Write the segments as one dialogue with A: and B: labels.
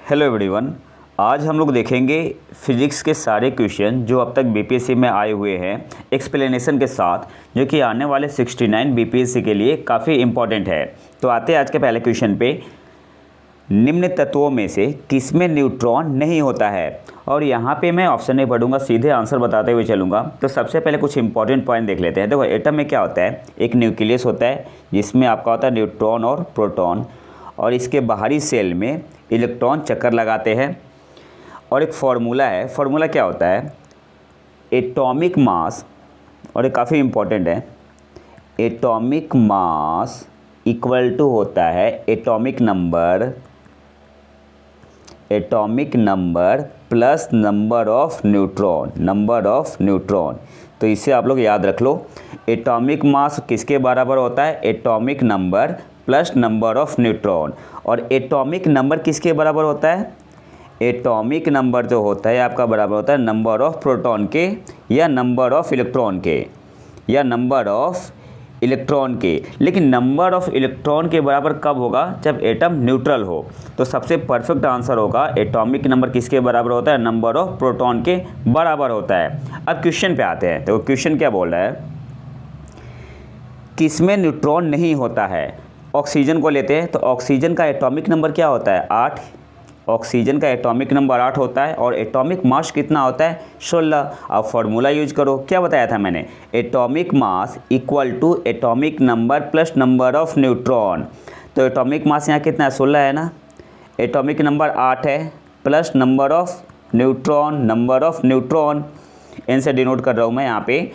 A: Hello everyone. आज हम लोग देखेंगे फिजिक्स के सारे क्वेश्चन जो अब तक बीपीएससी में आए हुए हैं एक्सप्लेनेशन के साथ, जो कि आने वाले 69 बीपीएससी के लिए काफ़ी इम्पॉर्टेंट है। तो आते हैं आज के पहले क्वेश्चन पे। निम्न तत्वों में से किसमें न्यूट्रॉन नहीं होता है? और यहाँ पे मैं ऑप्शन नहीं पढ़ूंगा, सीधे आंसर बताते हुए चलूँगा। तो सबसे पहले कुछ इंपॉर्टेंट पॉइंट देख लेते हैं। देखो, एटम में क्या होता है, एक न्यूक्लियस होता है जिसमें आपका होता है न्यूट्रॉन और प्रोटॉन, और इसके बाहरी सेल में इलेक्ट्रॉन चक्कर लगाते हैं। और एक फार्मूला है, फार्मूला क्या होता है, एटॉमिक मास, और ये काफ़ी इम्पोर्टेंट है, एटॉमिक मास इक्वल टू होता है atomic number plus number of neutron. तो इसे आप लोग याद रख लो, एटॉमिक मास किसके बराबर होता है, atomic number plus number of neutron. और एटॉमिक नंबर किसके बराबर होता है, एटॉमिक नंबर जो होता है आपका बराबर होता है नंबर ऑफ प्रोटॉन के, या नंबर ऑफ इलेक्ट्रॉन के, या नंबर ऑफ इलेक्ट्रॉन के। लेकिन नंबर ऑफ इलेक्ट्रॉन के बराबर कब होगा, जब एटम न्यूट्रल हो। तो सबसे परफेक्ट आंसर होगा एटॉमिक नंबर किसके बराबर होता है, नंबर ऑफ प्रोटॉन के बराबर होता है। अब क्वेश्चन पे आते हैं। तो क्वेश्चन क्या बोल रहा है, किसमें न्यूट्रॉन नहीं होता है। ऑक्सीजन को लेते हैं, तो ऑक्सीजन का एटॉमिक नंबर क्या होता है, 8। ऑक्सीजन का एटॉमिक नंबर 8 होता है, और एटॉमिक मास कितना होता है, 16। अब फार्मूला यूज करो, क्या बताया था मैंने, atomic mass equal to atomic number plus number of neutron. तो एटॉमिक मास यहाँ कितना है, 16 है ना, एटॉमिक नंबर 8 है, plus number of neutron, N से डिनोट कर रहा हूँ मैं यहाँ पे।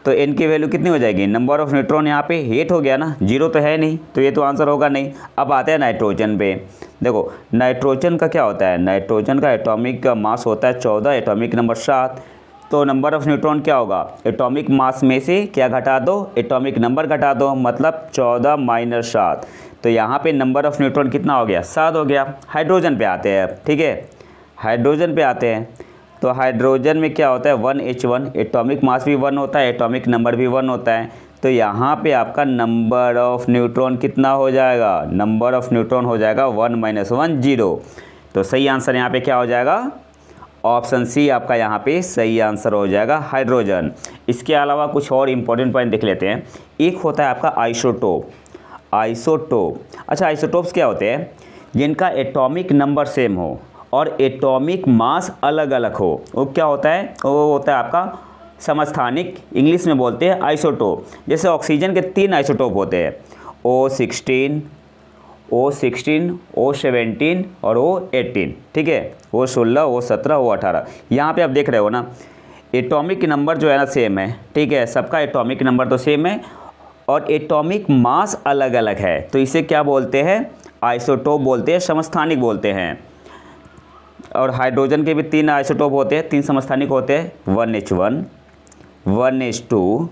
A: तो एन की वैल्यू कितनी हो जाएगी, नंबर ऑफ न्यूट्रॉन यहाँ पे 8 हो गया ना, 0 तो है नहीं, तो ये तो आंसर होगा नहीं। अब आते हैं नाइट्रोजन पे। देखो, नाइट्रोजन का क्या होता है, नाइट्रोजन का एटॉमिक मास होता है 14, एटॉमिक नंबर 7। तो नंबर ऑफ न्यूट्रॉन क्या होगा, एटॉमिक मास में से क्या घटा दो, एटॉमिक नंबर घटा दो, मतलब 14 माइनस 7। तो यहाँ पे नंबर ऑफ न्यूट्रॉन कितना हो गया, 7 हो गया। हाइड्रोजन पे आते हैं, ठीक है, हाइड्रोजन पे आते हैं। तो हाइड्रोजन में क्या होता है, 1H1, एटॉमिक मास भी 1 होता है, एटॉमिक नंबर भी 1 होता है। तो यहाँ पे आपका नंबर ऑफ न्यूट्रॉन कितना हो जाएगा, नंबर ऑफ न्यूट्रॉन हो जाएगा 1 - 1 0। तो सही आंसर यहाँ पे क्या हो जाएगा, ऑप्शन सी आपका यहाँ पे सही आंसर हो जाएगा, हाइड्रोजन। इसके अलावा कुछ और इंपॉर्टेंट पॉइंट देख लेते हैं। एक होता है आपका आइसोटोप। अच्छा, आइसोटोप्स क्या होते हैं, जिनका एटॉमिक नंबर सेम हो और एटॉमिक मास अलग अलग हो, वो क्या होता है, वो होता है आपका समस्थानिक, इंग्लिश में बोलते हैं आइसोटोप। जैसे ऑक्सीजन के 3 आइसोटोप होते हैं, O16, O17 और O18, ठीक है, O16, O17, O18। यहाँ पे आप देख रहे हो ना, एटॉमिक नंबर जो है ना सेम है, ठीक है, सबका एटॉमिक नंबर तो सेम है और एटॉमिक मास अलग अलग है। तो इसे क्या बोलते हैं, आइसोटोप बोलते हैं, समस्थानिक बोलते हैं। और हाइड्रोजन के भी 3 आइसोटोप होते हैं, 3 समस्थानिक होते हैं, 1H1, 1H2,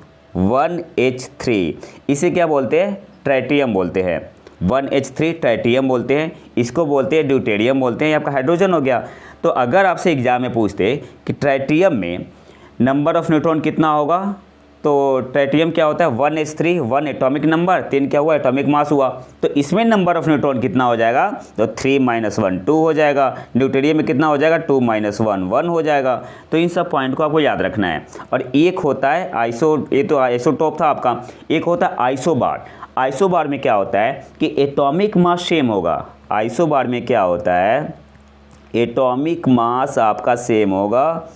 A: 1H3। इसे क्या बोलते हैं, ट्राइटियम बोलते हैं, 1H3 ट्राइटियम बोलते हैं। इसको बोलते हैं ड्यूटेरियम बोलते हैं। ये आपका हाइड्रोजन हो गया। तो अगर आपसे एग्जाम में पूछते कि ट्राइटियम में नंबर ऑफ न्यूट्रॉन कितना होगा, तो ट्राइटियम क्या होता है, 1H3, 1 एटॉमिक नंबर, 3 क्या हुआ, एटॉमिक मास हुआ। तो इसमें नंबर ऑफ न्यूट्रॉन कितना हो जाएगा, तो 3 - 1 2 हो जाएगा। ड्यूटेरियम में कितना हो जाएगा, 2 - 1 1 हो जाएगा। तो इन सब पॉइंट को आपको याद रखना है। और एक होता है ये तो आइसोटोप था आपका, एक होता है आइसोबार। आइसोबार में क्या होता है कि एटॉमिक मास सेम होगा। आइसोबार में क्या होता है, एटॉमिक मास आपका सेम होगा,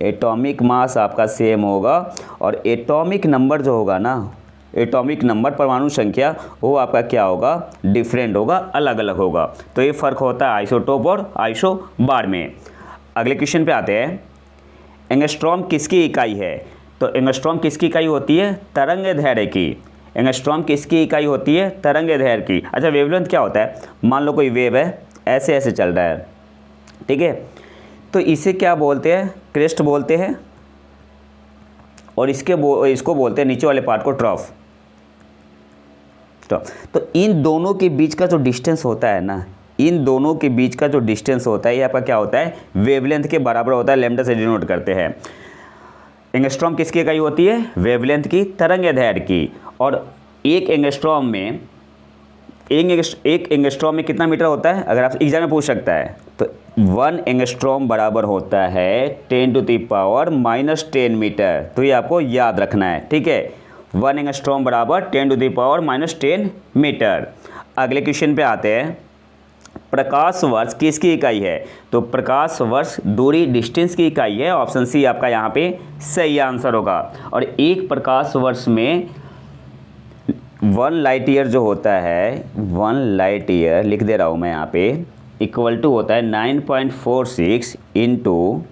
A: एटॉमिक मास आपका सेम होगा, और एटॉमिक नंबर जो होगा ना, एटॉमिक नंबर परमाणु संख्या, वो आपका क्या होगा, डिफरेंट होगा, अलग अलग होगा। तो ये फ़र्क होता है आइसोटोप और आइसोबार में। अगले क्वेश्चन पे आते हैं। एंगस्ट्रॉम किसकी इकाई है। तो एंगस्ट्रॉम किसकी इकाई होती है, तरंग दैर्घ्य की। एंगस्ट्रॉम किसकी इकाई होती है, तरंग दैर्घ्य की। अच्छा, वेवलेंथ क्या होता है, मान लो कोई वेव है, ऐसे ऐसे चल रहा है, ठीक है, तो इसे क्या बोलते हैं, क्रेस्ट बोलते हैं, और इसको बोलते हैं नीचे वाले पार्ट को ट्रफ। तो इन दोनों के बीच का जो डिस्टेंस होता है ना, इन दोनों के बीच का जो डिस्टेंस होता है, ये आपका क्या होता है, वेवलेंथ के बराबर होता है, लैम्डा से डिनोट करते हैं। एंगस्ट्रॉम किसकी इकाई होती है, वेवलेंथ की, तरंग दैर्घ्य की। और एक एंगस्ट्रॉम में एक एंगस्ट्रॉम में कितना मीटर होता है, अगर आप एग्जाम में पूछ सकता है तो 1 एंगस्ट्रॉम बराबर होता है 10⁻⁻10 मीटर। तो ये आपको याद रखना है, ठीक है। 1 एंगस्ट्रॉम बराबर 10⁻⁻10 मीटर। अगले क्वेश्चन पे आते हैं, प्रकाश वर्ष किसकी इकाई है? तो प्रकाश वर्ष दूरी डिस्टेंस की इकाई है। ऑप्शन सी आपका यहाँ पे सही आंसर होगा। और एक प्रकाश वर्ष में 1 लाइट ईयर जो होता है, 1 लाइट ईयर लिख दे रहा हूँ मैं यहाँ पे, इक्वल टू होता है 9.46 इंटू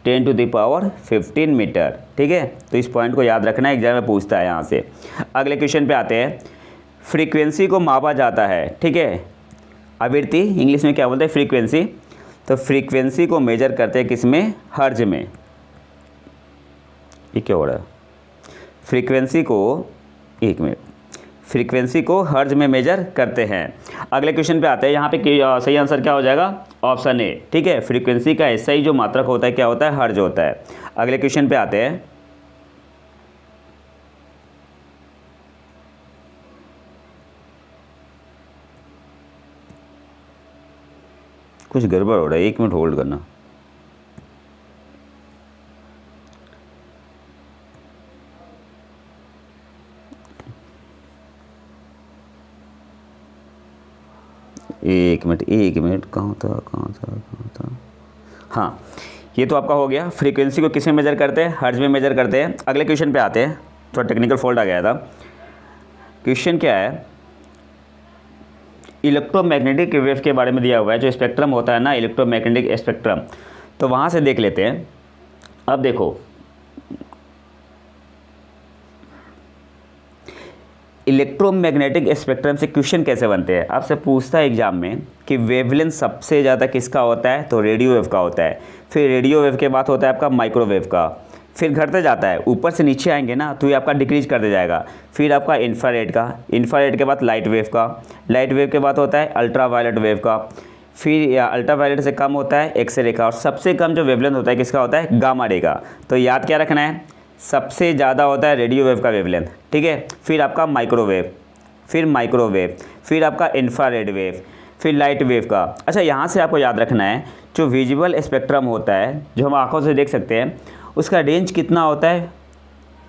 A: 10⁻15 मीटर, ठीक है। तो इस पॉइंट को याद रखना है, एग्जाम में पूछता है यहाँ से। अगले क्वेश्चन पे आते हैं, फ्रीक्वेंसी को मापा जाता है, ठीक है। आवृत्ति इंग्लिश में क्या बोलते हैं? फ्रीक्वेंसी। तो फ्रीक्वेंसी को मेजर करते हैं किस में? हर्ज में। ये क्या हो रहा है? फ्रीक्वेंसी को, एक मिनट, फ्रीक्वेंसी को हर्ज में मेजर करते हैं। अगले क्वेश्चन पे आते हैं, यहाँ पे सही आंसर क्या हो जाएगा? ऑप्शन ए, ठीक है। फ्रीक्वेंसी का ऐसा ही जो मात्रक होता है क्या होता है? हर्ज होता है। अगले क्वेश्चन पे आते हैं, कुछ गड़बड़ हो रहा है, 1 मिनट होल्ड करना। एक मिनट कहाँ था। हाँ, ये तो आपका हो गया। फ्रीक्वेंसी को किस में मेजर करते हैं? हर्ज में मेजर करते हैं। अगले क्वेश्चन पे आते हैं, थोड़ा टेक्निकल फॉल्ट आ गया था। क्वेश्चन क्या है? इलेक्ट्रोमैग्नेटिक वेव के बारे में दिया हुआ है, जो स्पेक्ट्रम होता है ना, इलेक्ट्रोमैग्नेटिक स्पेक्ट्रम। तो वहाँ से देख लेते हैं। अब देखो, इलेक्ट्रोमैग्नेटिक स्पेक्ट्रम से क्वेश्चन कैसे बनते हैं? आपसे पूछता है एग्जाम में कि वेवलेंथ सबसे ज़्यादा किसका होता है? तो रेडियो वेव का होता है। फिर रेडियो वेव के बाद होता है आपका माइक्रोवेव का। फिर घटते जाता है, ऊपर से नीचे आएंगे ना तो ये आपका डिक्रीज करते जाएगा। फिर आपका इंफ्रारेड का, इंफ्रारेड के बाद लाइट वेव का, लाइट वेव के बाद होता है अल्ट्रावायलेट वेव का। फिर अल्ट्रावायलेट से कम होता है एक्सरे का, और सबसे कम जो वेवलेंथ होता है किसका होता है? गामा रे का। तो याद क्या रखना है? सबसे ज़्यादा होता है रेडियो वेव का वेवलेंथ, ठीक है। फिर आपका माइक्रोवेव, फिर माइक्रोवेव, फिर आपका इंफ्रारेड वेव, फिर लाइट वेव का। अच्छा, यहाँ से आपको याद रखना है, जो विजुअल स्पेक्ट्रम होता है, जो हम आंखों से देख सकते हैं, उसका रेंज कितना होता है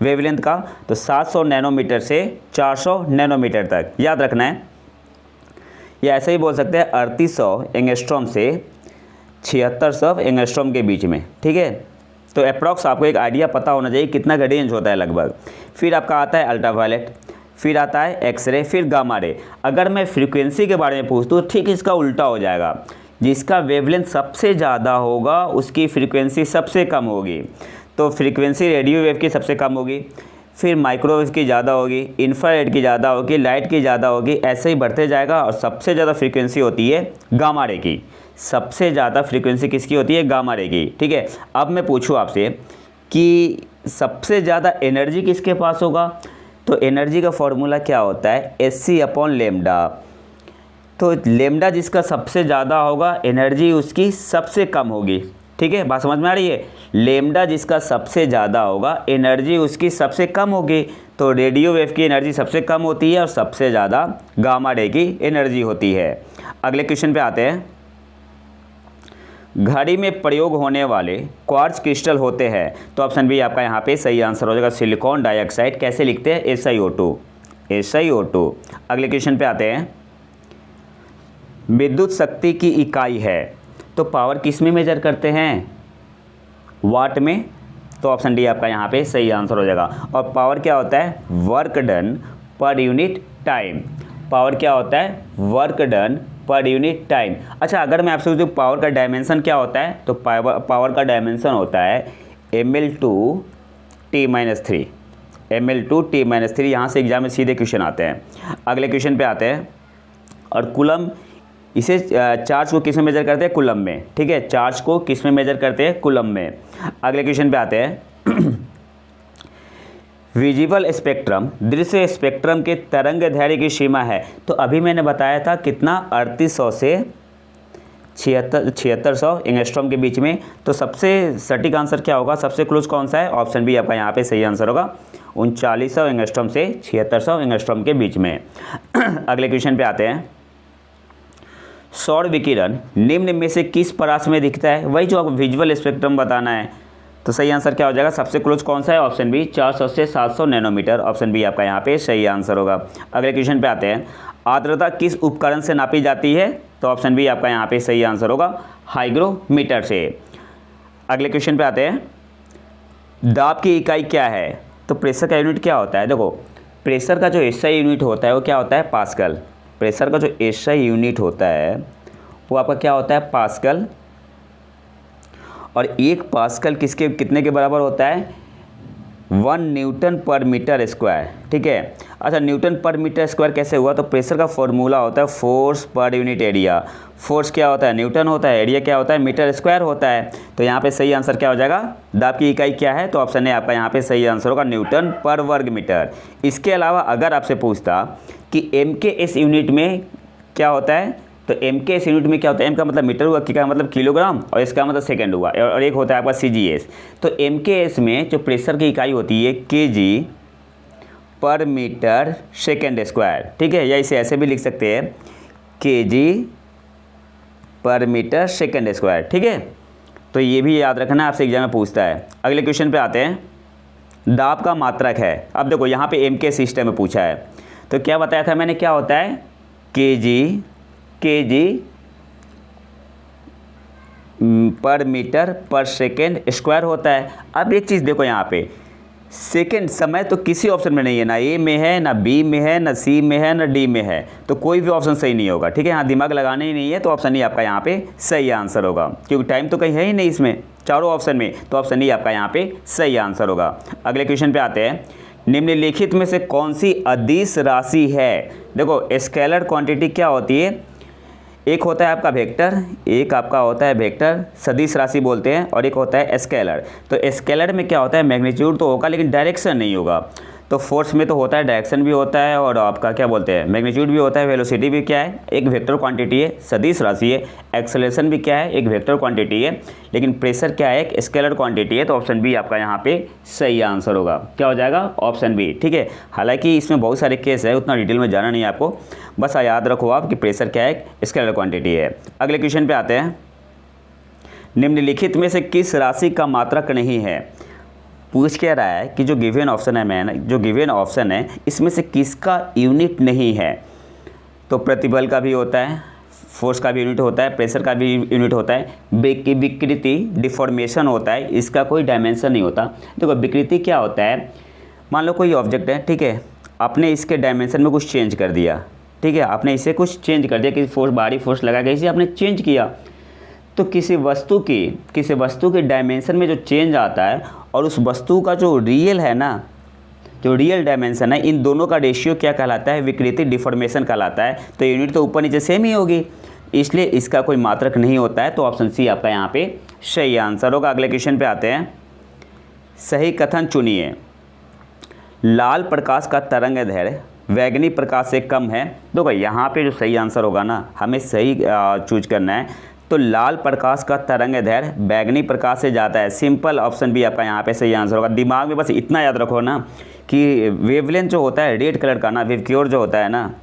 A: वेवलेंथ का? तो 700 नैनोमीटर से 400 नैनोमीटर तक याद रखना है। या ऐसे ही बोल सकते हैं 3800 एंगस्ट्रॉम से 7600 एंगस्ट्रॉम के बीच में, ठीक है। तो अप्रॉक्स आपको एक आइडिया पता होना चाहिए कितना का रेंज होता है लगभग। फिर आपका आता है अल्ट्रावायलेट, फिर आता है एक्सरे, फिर गामा रे। अगर मैं फ्रीक्वेंसी के बारे में पूछूँ तो ठीक इसका उल्टा हो जाएगा। जिसका वेवलेंथ सबसे ज़्यादा होगा उसकी फ्रीक्वेंसी सबसे कम होगी। तो फ्रीक्वेंसी रेडियो वेव की सबसे कम होगी, फिर माइक्रोवेव की ज़्यादा होगी, इंफ्रारेड की ज़्यादा होगी, लाइट की ज़्यादा होगी, ऐसे ही बढ़ते जाएगा। और सबसे ज़्यादा फ्रीक्वेंसी होती है गामा रे की। सबसे ज़्यादा फ्रीक्वेंसी किसकी होती है? गामा रे की, ठीक है। अब मैं पूछूँ आपसे कि सबसे ज़्यादा एनर्जी किसके पास होगा? तो एनर्जी का फॉर्मूला क्या होता है? Hc/λ। तो लेमडा जिसका सबसे ज़्यादा होगा, एनर्जी उसकी सबसे कम होगी, ठीक है। बात समझ में आ रही है? लेमडा जिसका सबसे ज़्यादा होगा, एनर्जी उसकी सबसे कम होगी। तो रेडियो वेव की एनर्जी सबसे कम होती है और सबसे ज़्यादा गामा रे की एनर्जी होती है। अगले क्वेश्चन पे आते हैं, घड़ी में प्रयोग होने वाले क्वार्ट्ज क्रिस्टल होते हैं। तो ऑप्शन बी आपका यहाँ पे सही आंसर हो जाएगा, सिलिकॉन डाइऑक्साइड। कैसे लिखते हैं? SiO2। अगले क्वेश्चन पे आते हैं, विद्युत शक्ति की इकाई है। तो पावर किस में मेजर करते हैं? वाट में। तो ऑप्शन डी आपका यहाँ पे सही आंसर हो जाएगा। और पावर क्या होता है? Work done per unit time. Power क्या होता है? Work done per unit time. अच्छा, अगर मैं आपसे पूछूं पावर का डायमेंशन क्या होता है? तो पावर का डायमेंशन होता है ml/t-3। ml/t-3। यहाँ से एग्जाम में सीधे क्वेश्चन आते हैं। अगले क्वेश्चन पे आते हैं, और कूलम, इसे चार्ज को किस में मेजर करते हैं? कूलम में, ठीक है। चार्ज को किस में मेजर करते हैं? कूलम में। अगले क्वेश्चन पे आते हैं, विजिबल स्पेक्ट्रम, दृश्य स्पेक्ट्रम के तरंग दैर्घ्य की सीमा है। तो अभी मैंने बताया था कितना? 3800 से 7600 एंगस्ट्रॉम के बीच में। तो सबसे सटीक आंसर क्या होगा, सबसे क्लोज कौन सा है, ऑप्शन बी आपका यहाँ पे सही आंसर होगा, 3900 एंगस्ट्रॉम से 7600 एंगस्ट्रॉम के बीच में। अगले क्वेश्चन पे आते हैं। सौर विकिरण निम्न में से किस परास में दिखता है, वही जो आपको विजुअल स्पेक्ट्रम बताना है। तो सही आंसर क्या हो जाएगा, सबसे क्लोज कौन सा है, ऑप्शन बी 400 से 700 नैनोमीटर, ऑप्शन बी आपका यहाँ पे सही आंसर होगा। अगले क्वेश्चन पे आते हैं। आर्द्रता किस उपकरण से नापी जाती है, तो ऑप्शन बी आपका यहाँ पे सही आंसर होगा, हाइग्रोमीटर से। अगले क्वेश्चन पे आते हैं। दाब की इकाई क्या है, तो प्रेशर का यूनिट क्या होता है। देखो प्रेशर का जो एसआई यूनिट होता है वो क्या होता है, पास्कल। प्रेशर का जो एसआई यूनिट होता है वो आपका क्या होता है, पास्कल। और 1 पास्कल किसके कितने के बराबर होता है, 1 न्यूटन पर मीटर स्क्वायर। ठीक है, अच्छा न्यूटन पर मीटर स्क्वायर कैसे हुआ, तो प्रेशर का फॉर्मूला होता है force per unit area. Force क्या होता है, न्यूटन होता है, एरिया क्या होता है, मीटर स्क्वायर होता है। तो यहाँ पे सही आंसर क्या हो जाएगा, दाब की इकाई क्या है, तो ऑप्शन ए आपका यहाँ पे सही आंसर होगा, न्यूटन पर वर्ग मीटर। इसके अलावा अगर आपसे पूछता कि MKS यूनिट में क्या होता है, तो MKS यूनिट में क्या होता है, M का मतलब मीटर हुआ, K का मतलब किलोग्राम, और इसका मतलब सेकंड हुआ, और एक होता है आपका CGS। तो MKS में जो प्रेशर की इकाई होती है kg पर मीटर सेकेंड स्क्वायर। ठीक है, या इसे ऐसे भी लिख सकते हैं, kg पर मीटर सेकेंड स्क्वायर। ठीक है, तो ये भी याद रखना, आपसे एग्जाम में पूछता है। अगले क्वेश्चन पे आते हैं। दाब का मात्रक है। अब देखो यहाँ पे MK सिस्टम में पूछा है, तो क्या बताया था मैंने, क्या होता है, kg पर मीटर पर सेकेंड स्क्वायर होता है। अब एक चीज़ देखो यहाँ पे, सेकेंड समय तो किसी ऑप्शन में नहीं है, ना ए में है, ना बी में है, ना सी में है, ना डी में है, तो कोई भी ऑप्शन सही नहीं होगा। ठीक है, यहाँ दिमाग लगाना ही नहीं है, तो ऑप्शन ई आपका यहाँ पे सही आंसर होगा, क्योंकि टाइम तो कहीं है ही नहीं इसमें चारों ऑप्शन में, तो ऑप्शन ई आपका यहाँ पे सही आंसर होगा। अगले क्वेश्चन पे आते हैं। निम्नलिखित में से कौन सी अदिश राशि है। देखो स्केलर क्वांटिटी क्या होती है, एक होता है आपका वेक्टर, एक आपका होता है वेक्टर सदिश राशि बोलते हैं, और एक होता है स्केलर। तो स्केलर में क्या होता है, मैग्नीट्यूड तो होगा लेकिन डायरेक्शन नहीं होगा। तो फोर्स में तो होता है, डायरेक्शन भी होता है, और आपका क्या बोलते हैं, मैग्नीट्यूड भी होता है, वेलोसिटी भी क्या है, एक वेक्टर क्वांटिटी है, सदिश राशि है। एक्सेलरेशन भी क्या है, एक वेक्टर क्वांटिटी है, लेकिन प्रेशर क्या है, एक स्केलर क्वांटिटी है। तो ऑप्शन बी आपका यहाँ पे सही आंसर होगा, क्या हो जाएगा, ऑप्शन बी। ठीक है, हालांकि इसमें बहुत सारे केस है, उतना डिटेल में जाना नहीं है आपको, बस याद रखो आप कि प्रेशर क्या है, एक स्केलर क्वांटिटी है। अगले क्वेश्चन पे आते हैं। निम्नलिखित में से किस राशि का मात्रक नहीं है। पूछ क्या रहा है कि जो गिवन ऑप्शन है, मैंने जो गिवन ऑप्शन है इसमें से किसका यूनिट नहीं है। तो प्रतिबल का भी होता है, फोर्स का भी यूनिट होता है, प्रेशर का भी यूनिट होता है, विकृति डिफॉर्मेशन होता है, इसका कोई डायमेंशन नहीं होता। देखो विकृति क्या होता है, मान लो कोई ऑब्जेक्ट है, ठीक है, आपने इसके डायमेंशन में कुछ चेंज कर दिया, ठीक है, आपने इसे कुछ चेंज कर दिया, किसी फोर्स बाहरी फोर्स लगा के इसे आपने चेंज किया, तो किसी वस्तु के डायमेंशन में जो चेंज आता है और उस वस्तु का जो रियल है ना, जो रियल डायमेंशन है, इन दोनों का रेशियो क्या कहलाता है, विकृति डिफॉर्मेशन कहलाता है। तो यूनिट तो ऊपर नीचे सेम ही होगी, इसलिए इसका कोई मात्रक नहीं होता है। तो ऑप्शन सी आपका यहाँ पे सही आंसर होगा। अगले क्वेश्चन पे आते हैं। सही कथन चुनिए। लाल प्रकाश का तरंग दैर्घ्य वैगनी प्रकाश से कम है। देखो यहाँ पे जो सही आंसर होगा ना, हमें सही चूज करना है। तो लाल प्रकाश का तरंग दैर्घ्य बैगनी प्रकाश से ज़्यादा है। सिंपल ऑप्शन बी आपका यहाँ पे सही आंसर होगा। दिमाग में बस इतना याद रखो ना कि वेवलेंथ जो होता है रेड कलर का ना, वेवक्योर जो होता है ना,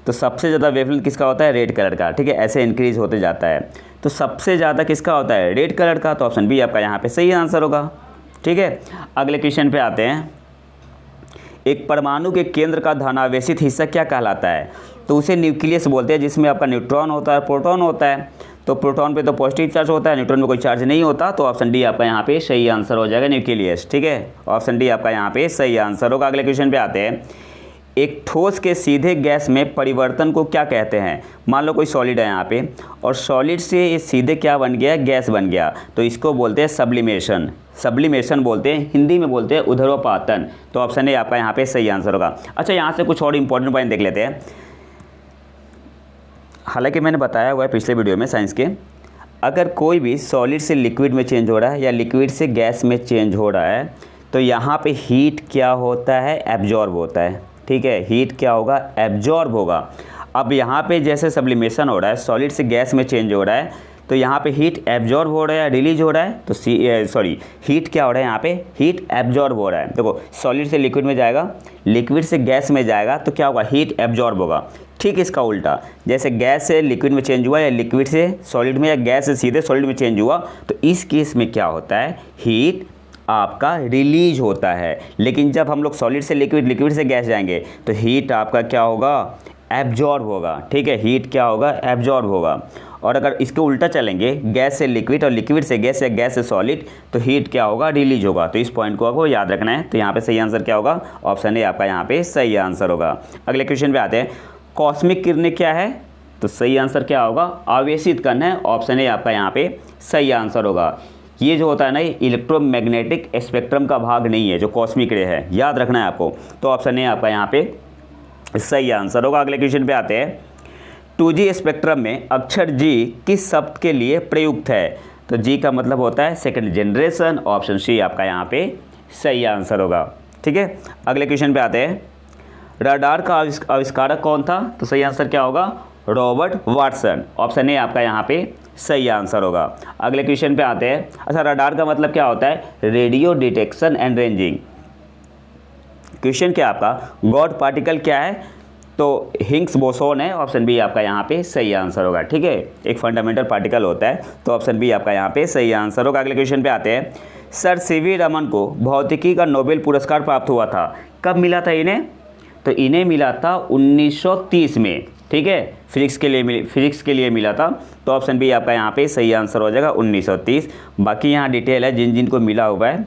A: तो सबसे ज़्यादा वेवलेंथ किसका होता है, रेड कलर का। ठीक है, ऐसे इंक्रीज होते जाता है। तो सबसे ज़्यादा किसका होता है, रेड कलर का। तो ऑप्शन बी आपका यहाँ पे सही आंसर होगा। ठीक है, अगले क्वेश्चन पे आते हैं। एक परमाणु के केंद्र का धनावेशित हिस्सा क्या कहलाता है। तो उसे न्यूक्लियस बोलते हैं, जिसमें आपका न्यूट्रॉन होता है, प्रोटॉन होता है। तो प्रोटॉन पे तो पॉजिटिव चार्ज होता है, न्यूट्रॉन में कोई चार्ज नहीं होता। तो ऑप्शन डी आपका यहाँ पे सही आंसर हो जाएगा, न्यूक्लियस। ठीक है, ऑप्शन डी आपका यहाँ पे सही आंसर होगा। अगले क्वेश्चन पे आते हैं। एक ठोस के सीधे गैस में परिवर्तन को क्या कहते हैं। मान लो कोई सॉलिड है यहाँ पे, और सॉलिड से ये सीधे क्या बन गया, गैस बन गया। तो इसको बोलते हैं सब्लिमेशन। सब्लिमेशन बोलते हैं, हिंदी में बोलते हैं ऊर्ध्वपातन। तो ऑप्शन ए आपका यहाँ पे सही आंसर होगा। अच्छा, यहाँ से कुछ और इंपॉर्टेंट पॉइंट देख लेते हैं। हालांकि मैंने बताया हुआ है पिछले वीडियो में साइंस के, अगर कोई भी सॉलिड से लिक्विड में चेंज हो रहा है या लिक्विड से गैस में चेंज हो रहा है, तो यहाँ पे हीट क्या होता है, एब्जॉर्ब होता है। ठीक है, हीट क्या होगा, एब्जॉर्ब होगा। अब यहाँ पे जैसे सब्लिमेशन हो रहा है, सॉलिड से गैस में चेंज हो रहा है, तो यहाँ पे हीट एब्जॉर्ब हो रहा है, रिलीज हो रहा है, तो हीट क्या हो रहा है, यहाँ पे हीट एब्जॉर्ब हो रहा है। देखो सॉलिड से लिक्विड में जाएगा, लिक्विड से गैस में जाएगा, तो क्या होगा, हीट एब्जॉर्ब होगा। ठीक इसका उल्टा, जैसे गैस से लिक्विड में चेंज हुआ या लिक्विड से सॉलिड में या गैस से सीधे सॉलिड में चेंज हुआ, तो इस केस में क्या होता है, हीट आपका रिलीज होता है। लेकिन जब हम लोग सॉलिड से लिक्विड, लिक्विड से गैस जाएंगे, तो हीट आपका क्या होगा, एब्जॉर्ब होगा। ठीक है, हीट क्या होगा, एब्जॉर्ब होगा। और अगर इसके उल्टा चलेंगे, गैस से लिक्विड और लिक्विड से गैस या गैस से सॉलिड, तो हीट क्या होगा, रिलीज होगा। तो इस पॉइंट को आपको याद रखना है। तो यहाँ पे सही आंसर क्या होगा, ऑप्शन ए आपका यहाँ पे सही आंसर होगा। अगले क्वेश्चन पे आते हैं, कॉस्मिक किरणें क्या है, तो सही आंसर क्या होगा, आवेशित कण है। ऑप्शन ए आपका यहाँ पे सही आंसर होगा। ये जो होता है ना, ये इलेक्ट्रोमैग्नेटिक स्पेक्ट्रम का भाग नहीं है, जो कॉस्मिक रे है, याद रखना है आपको। तो ऑप्शन ए आपका यहाँ पे सही आंसर होगा। अगले क्वेश्चन पे आते हैं, 2G स्पेक्ट्रम में अक्षर G किस शब्द के लिए प्रयुक्त है, तो G का मतलब होता है सेकंड जनरेशन। ऑप्शन सी आपका यहाँ पे सही आंसर होगा। ठीक है, अगले क्वेश्चन पे आते हैं, रडार का आविष्कारक कौन था, तो सही आंसर क्या होगा, रॉबर्ट वाटसन। ऑप्शन ए आपका यहाँ पे सही आंसर होगा। अगले क्वेश्चन पे आते हैं, अच्छा रडार का मतलब क्या होता है, radio detection and ranging. Question क्या आपका, गॉड पार्टिकल क्या है, तो हिग्स बोसोन है। ऑप्शन बी आपका यहाँ पे सही आंसर होगा। ठीक है, एक फंडामेंटल पार्टिकल होता है, तो ऑप्शन बी आपका यहाँ पे सही आंसर होगा। अगले क्वेश्चन पे आते हैं, सर सीवी रमन को भौतिकी का नोबेल पुरस्कार प्राप्त हुआ था, कब मिला था इन्हें, तो इन्हें मिला था 1930 में। ठीक है, फिजिक्स के लिए मिला था। तो ऑप्शन बी आपका यहाँ पे सही आंसर हो जाएगा 1930। बाकी यहाँ डिटेल है जिन जिन को मिला हुआ है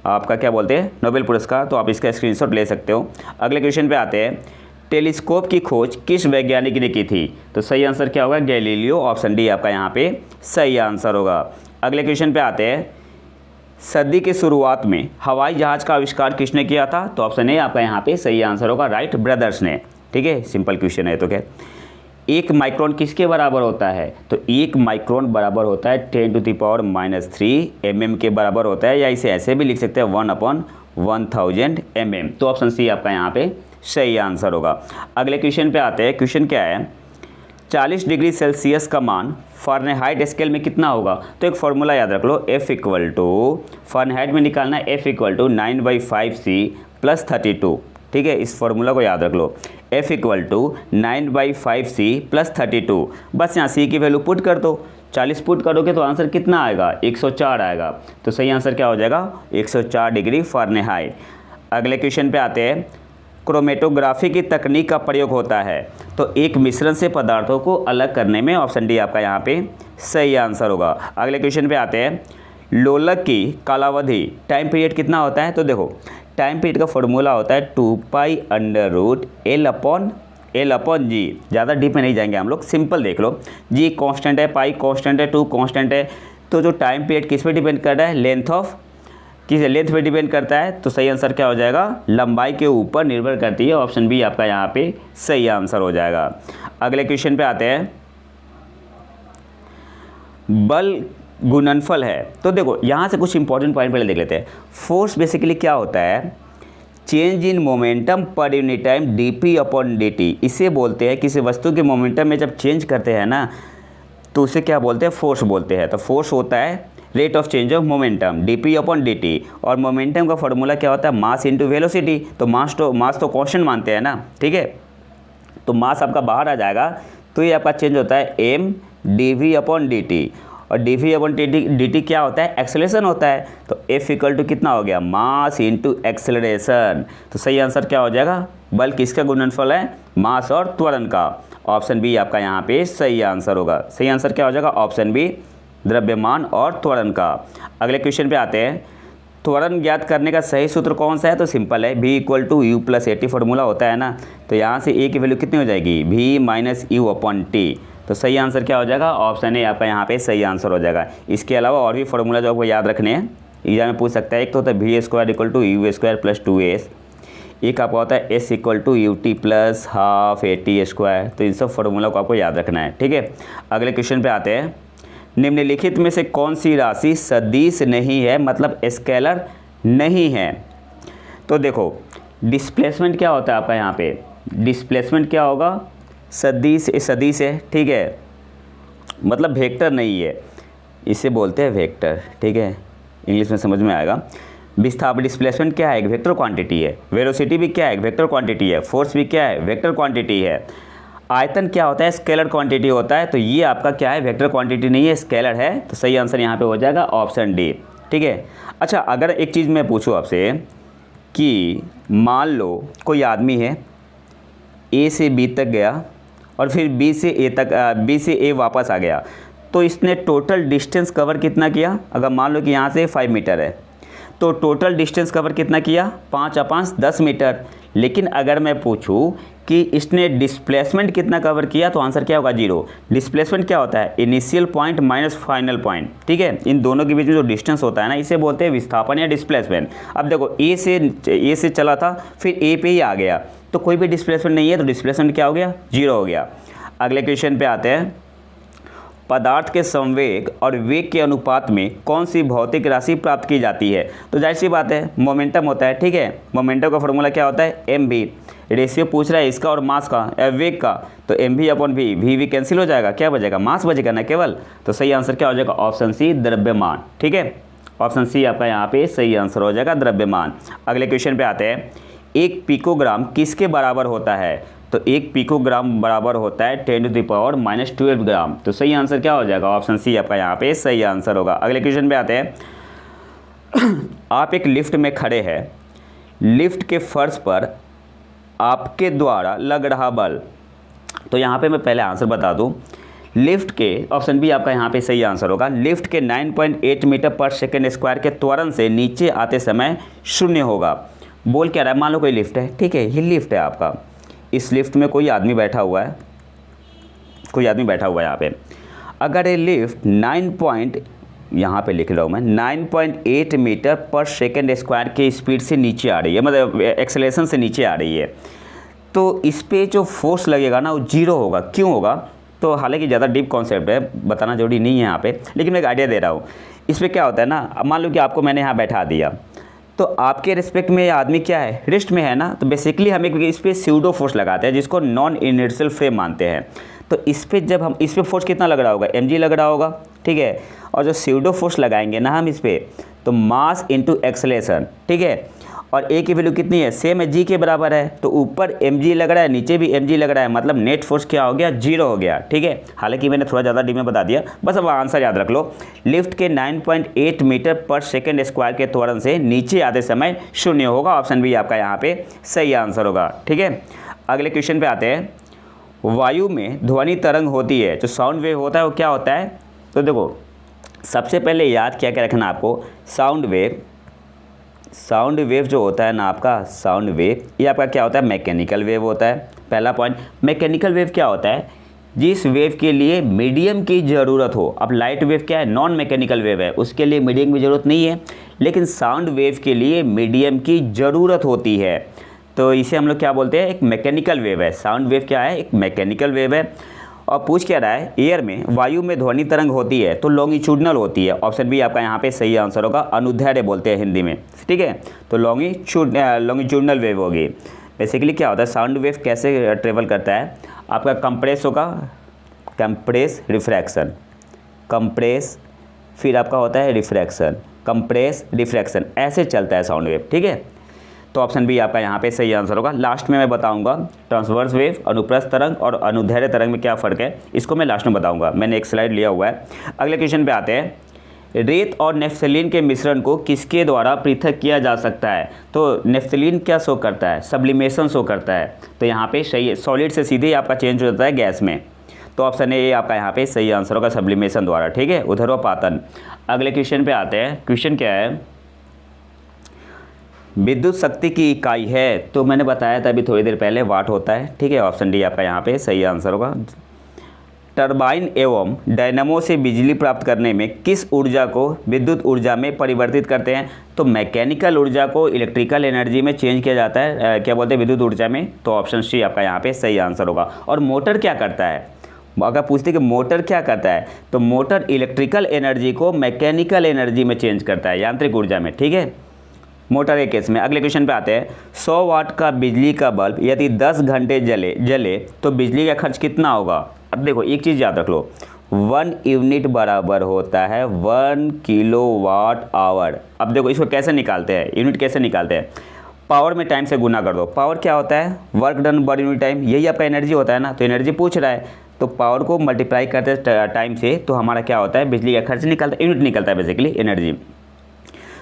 A: आपका क्या बोलते हैं, नोबेल पुरस्कार, तो आप इसका स्क्रीनशॉट ले सकते हो। अगले क्वेश्चन पे आते हैं, टेलीस्कोप की खोज किस वैज्ञानिक ने की थी, तो सही आंसर क्या होगा, गैलीलियो। ऑप्शन डी आपका यहाँ पे सही आंसर होगा। अगले क्वेश्चन पे आते हैं, सदी के शुरुआत में हवाई जहाज़ का आविष्कार किसने किया था, तो ऑप्शन ए आपका यहाँ पे सही आंसर होगा, राइट ब्रदर्स ने। ठीक है, सिंपल क्वेश्चन है। तो क्या, 1 माइक्रोन किसके बराबर होता है, तो 1 माइक्रोन बराबर होता है 10⁻³ mm के बराबर होता है, या इसे ऐसे भी लिख सकते हैं 1/1000 mm। तो ऑप्शन सी आपका यहाँ पे सही आंसर होगा। अगले क्वेश्चन पे आते हैं, क्वेश्चन क्या है, 40 डिग्री सेल्सियस का मान फ़ारेनहाइट स्केल में कितना होगा, तो एक फॉर्मूला याद रख लो, फ़ारेनहाइट में निकालना है F=9/5C + 32। ठीक है, इस फॉर्मूला को याद रख लो, F=9/5C + 32। बस यहाँ C की वैल्यू पुट कर दो, 40 पुट करोगे तो आंसर कितना आएगा, 104 आएगा। तो सही आंसर क्या हो जाएगा, 104 डिग्री फ़ारेनहाइट। अगले क्वेश्चन पे आते हैं, क्रोमेटोग्राफी की तकनीक का प्रयोग होता है, तो एक मिश्रण से पदार्थों को अलग करने में। ऑप्शन डी आपका यहाँ पे सही आंसर होगा। अगले क्वेश्चन पे आते हैं, लोलक की कालावधि टाइम पीरियड कितना होता है, तो देखो टाइम पीरियड का फॉर्मूला होता है 2π√L/G। ज़्यादा डीप में नहीं जाएंगे हम लोग, सिंपल देख लो, G कांस्टेंट है, पाई कांस्टेंट है, 2 कांस्टेंट है। तो जो टाइम पीरियड किस पे डिपेंड कर रहा है, लेंथ पे डिपेंड करता है। तो सही आंसर क्या हो जाएगा, लंबाई के ऊपर निर्भर करती है। ऑप्शन बी आपका यहाँ पे सही आंसर हो जाएगा। अगले क्वेश्चन पे आते हैं, बल गुणनफल है, तो देखो यहाँ से कुछ इंपॉर्टेंट पॉइंट पहले देख लेते हैं। फोर्स बेसिकली क्या होता है, change in momentum per unit time dp/dt। इसे बोलते हैं, किसी वस्तु के मोमेंटम में जब चेंज करते हैं ना, तो उसे क्या बोलते हैं, फोर्स बोलते हैं। तो फोर्स होता है rate of change of momentum dp/dt। और मोमेंटम का फॉर्मूला क्या होता है, मास इंटू वेलोसिटी। तो मास तो कांस्टेंट मानते हैं ना, ठीक है, तो मास आपका बाहर आ जाएगा, तो ये आपका चेंज होता है m dv/dt। और dv/dt क्या होता है, एक्सेलरेशन होता है। तो F कितना हो गया, मास इंटू एक्सेलरेशन। तो सही आंसर क्या हो जाएगा, बल किसका गुणनफल है, मास और त्वरण का। ऑप्शन बी आपका यहाँ पे सही आंसर होगा। सही आंसर क्या हो जाएगा, ऑप्शन बी, द्रव्यमान और त्वरण का। अगले क्वेश्चन पे आते हैं, त्वरण ज्ञात करने का सही सूत्र कौन सा है, तो सिंपल है, V = U + AT फॉर्मूला होता है ना। तो यहाँ से A की वैल्यू कितनी हो जाएगी, V - U/T। तो सही आंसर क्या हो जाएगा, ऑप्शन ए आपका यहाँ पे सही आंसर हो जाएगा। इसके अलावा और भी फॉर्मूला जो आपको याद रखने हैं, एग्जाम में पूछ सकता है। एक तो होता है V² = U² + 2S, एक आपका होता है S = UT + ½ AT²। तो इन सब फॉर्मूला को आपको याद रखना है, ठीक है। अगले क्वेश्चन पे आते हैं, निम्नलिखित में से कौन सी राशि सदिश नहीं है, मतलब स्केलर नहीं है। तो देखो डिस्प्लेसमेंट क्या होता है आपका यहाँ पे, डिस्प्लेसमेंट क्या होगा, सदिश है, ठीक है, मतलब वेक्टर नहीं है, इसे बोलते हैं वेक्टर, ठीक है, इंग्लिश में समझ में आएगा। विस्थापन डिस्प्लेसमेंट क्या है, एक वेक्टर क्वांटिटी है। वेलोसिटी भी क्या है, एक वेक्टर क्वांटिटी है। फोर्स भी क्या है, वेक्टर क्वांटिटी है। आयतन क्या होता है, स्केलर क्वांटिटी होता है। तो ये आपका क्या है, वेक्टर क्वांटिटी नहीं है, स्केलर है। तो सही आंसर यहाँ पे हो जाएगा ऑप्शन डी, ठीक है। अच्छा, अगर एक चीज़ मैं पूछूँ आपसे कि मान लो कोई आदमी है, ए से बी तक गया और फिर बी से ए वापस आ गया, तो इसने टोटल डिस्टेंस कवर कितना किया। अगर मान लो कि यहाँ से 5 मीटर है, तो टोटल डिस्टेंस कवर कितना किया, 5 और 5 10 मीटर। लेकिन अगर मैं पूछूं कि इसने डिस्प्लेसमेंट कितना कवर किया, तो आंसर क्या होगा, 0। डिस्प्लेसमेंट क्या होता है, initial point minus final point, ठीक है। इन दोनों के बीच में जो डिस्टेंस होता है ना, इसे बोलते हैं विस्थापन या डिस्प्लेसमेंट। अब देखो ए से चला था, फिर ए पे ही आ गया, तो कोई भी डिस्प्लेसमेंट नहीं है, तो डिस्प्लेसमेंट क्या हो गया, 0 हो गया। अगले क्वेश्चन पे आते हैं। पदार्थ के संवेग और वेग के अनुपात में कौन सी भौतिक राशि प्राप्त की जाती है। तो जाहिर सी बात है, मोमेंटम होता है, ठीक है। मोमेंटम का फॉर्मूला क्या होता है, एम वी। रेशियो पूछ रहा है इसका और मास का, वेग का, तो m v upon v, v cancel हो जाएगा, क्या बचेगा, मास बचेगा ना केवल। तो सही आंसर क्या हो जाएगा, ऑप्शन सी, द्रव्यमान, ठीक है। ऑप्शन सी आपका यहाँ पे सही आंसर हो जाएगा, द्रव्यमान। अगले क्वेश्चन पे आते हैं। एक पिकोग्राम किसके बराबर होता है। तो एक पिकोग्राम बराबर होता है 10⁻⁻12 ग्राम। तो सही आंसर क्या हो जाएगा, ऑप्शन सी आपका यहाँ पे सही आंसर होगा। अगले क्वेश्चन पे आते हैं। आप एक लिफ्ट में खड़े हैं, लिफ्ट के फर्श पर आपके द्वारा लग रहा बल। तो यहाँ पे मैं पहले आंसर बता दूँ, लिफ्ट के, ऑप्शन बी आपका यहाँ पे सही आंसर होगा, लिफ्ट के 9.8 मीटर पर सेकेंड स्क्वायर के त्वरण से नीचे आते समय 0 होगा। बोल क्या रहा है, मान लो कोई लिफ्ट है, ठीक है, ये लिफ्ट है आपका, इस लिफ्ट में कोई आदमी बैठा हुआ है, यहाँ पे। अगर ये लिफ्ट यहाँ पे लिख रहा हूँ मैं, 9.8 मीटर पर सेकेंड स्क्वायर के स्पीड से नीचे आ रही है, मतलब एक्सेलरेशन से नीचे आ रही है, तो इस पर जो फोर्स लगेगा ना, वो 0 होगा। क्यों होगा, तो हालांकि ज़्यादा डीप कॉन्सेप्ट है, बताना जरूरी नहीं है यहाँ पे, लेकिन मैं एक आइडिया दे रहा हूँ। इस पर क्या होता है ना, मान लो कि आपको मैंने यहाँ बैठा दिया, तो आपके रिस्पेक्ट में ये आदमी क्या है, रेस्ट में है ना, तो बेसिकली हम एक इस पर स्यूडो फोर्स लगाते हैं, जिसको नॉन इनर्शियल फ्रेम मानते हैं। तो इस पर जब हम इस पर फोर्स कितना लग रहा होगा, mg लग रहा होगा, ठीक है। और जो स्यूडो फोर्स लगाएंगे ना हम इस पर, तो मास इंटू एक्सेलरेशन, ठीक है। और ए की वैल्यू कितनी है, सेम है, जी के बराबर है, तो ऊपर mg लग रहा है, नीचे भी mg लग रहा है, मतलब नेट फोर्स क्या हो गया, 0 हो गया, ठीक है। हालांकि मैंने थोड़ा ज़्यादा डी में बता दिया, बस अब आंसर याद रख लो। लिफ्ट के 9.8 मीटर पर सेकेंड स्क्वायर के त्वरण से नीचे आते समय 0 होगा। ऑप्शन बी आपका यहाँ पे सही आंसर होगा, ठीक है। अगले क्वेश्चन पे आते हैं। वायु में ध्वनि तरंग होती है, जो साउंड वेव होता है वो क्या होता है। तो देखो, सबसे पहले याद क्या क्या रखना आपको, साउंड वेव जो होता है ना आपका, साउंड वेव, ये आपका क्या होता है, मैकेनिकल वेव होता है। पहला पॉइंट, मैकेनिकल वेव क्या होता है, जिस वेव के लिए मीडियम की ज़रूरत हो। अब लाइट वेव क्या है, नॉन मैकेनिकल वेव है, उसके लिए मीडियम की ज़रूरत नहीं है, लेकिन साउंड वेव के लिए मीडियम की ज़रूरत होती है, तो इसे हम लोग क्या बोलते हैं, एक मैकेनिकल वेव है। साउंड वेव क्या है, एक मैकेनिकल वेव है। और पूछ क्या रहा है, एयर में, वायु में ध्वनि तरंग होती है तो लॉन्गिट्यूडनल होती है। ऑप्शन बी आपका यहाँ पे सही आंसर होगा, अनुदैर्ध्य बोलते हैं हिंदी में, ठीक है। तो लॉन्गिट्यूडनल वेव होगी। बेसिकली क्या होता है, साउंड वेव कैसे ट्रेवल करता है, आपका कंप्रेस होगा, कंप्रेस रिफ्रैक्शन, कंप्रेस, फिर आपका होता है रिफ्रैक्शन, कंप्रेस रिफ्रैक्शन, ऐसे चलता है साउंड वेव, ठीक है। तो ऑप्शन बी आपका यहाँ पे सही आंसर होगा। लास्ट में मैं बताऊंगा ट्रांसवर्स वेव, अनुप्रस्थ तरंग और अनुदैर्ध्य तरंग में क्या फ़र्क है, इसको मैं लास्ट में बताऊंगा, मैंने एक स्लाइड लिया हुआ है। अगले क्वेश्चन पे आते हैं। रेत और नेफ्थलीन के मिश्रण को किसके द्वारा पृथक किया जा सकता है। तो नेफ्थलीन क्या शो करता है, सब्लिमेशन शो करता है, तो यहाँ पे सही है, सॉलिड से सीधे आपका चेंज हो जाता है गैस में, तो ऑप्शन ए आपका यहाँ पे सही आंसर होगा, सब्लिमेशन द्वारा, ठीक है, ऊर्ध्वपातन। अगले क्वेश्चन पे आते हैं। क्वेश्चन क्या है, विद्युत शक्ति की इकाई है, तो मैंने बताया था अभी थोड़ी देर पहले, वाट होता है, ठीक है। ऑप्शन डी आपका यहाँ पे सही आंसर होगा। टरबाइन एवं डायनामो से बिजली प्राप्त करने में किस ऊर्जा को विद्युत ऊर्जा में परिवर्तित करते हैं। तो मैकेनिकल ऊर्जा को इलेक्ट्रिकल एनर्जी में चेंज किया जाता है, क्या बोलते हैं, विद्युत ऊर्जा में, तो ऑप्शन सी आपका यहाँ पे सही आंसर होगा। और मोटर क्या करता है, अगर पूछते कि मोटर क्या करता है, तो मोटर इलेक्ट्रिकल एनर्जी को मैकेनिकल एनर्जी में चेंज करता है, यांत्रिक ऊर्जा में, ठीक है। मोटर के केस में। अगले क्वेश्चन पे आते हैं, 100 वाट का बिजली का बल्ब यदि 10 घंटे जले तो बिजली का खर्च कितना होगा। अब देखो एक चीज़ याद रख लो, 1 यूनिट बराबर होता है 1 किलोवाट आवर। अब देखो इसको कैसे निकालते हैं, यूनिट कैसे निकालते हैं, पावर में टाइम से गुना कर दो। पावर क्या होता है, work done per unit time, यही आपका एनर्जी होता है ना। तो एनर्जी पूछ रहा है तो पावर को मल्टीप्लाई करते हैं टाइम से, तो हमारा क्या होता है, बिजली का खर्च निकलता है, यूनिट निकलता है बेसिकली एनर्जी।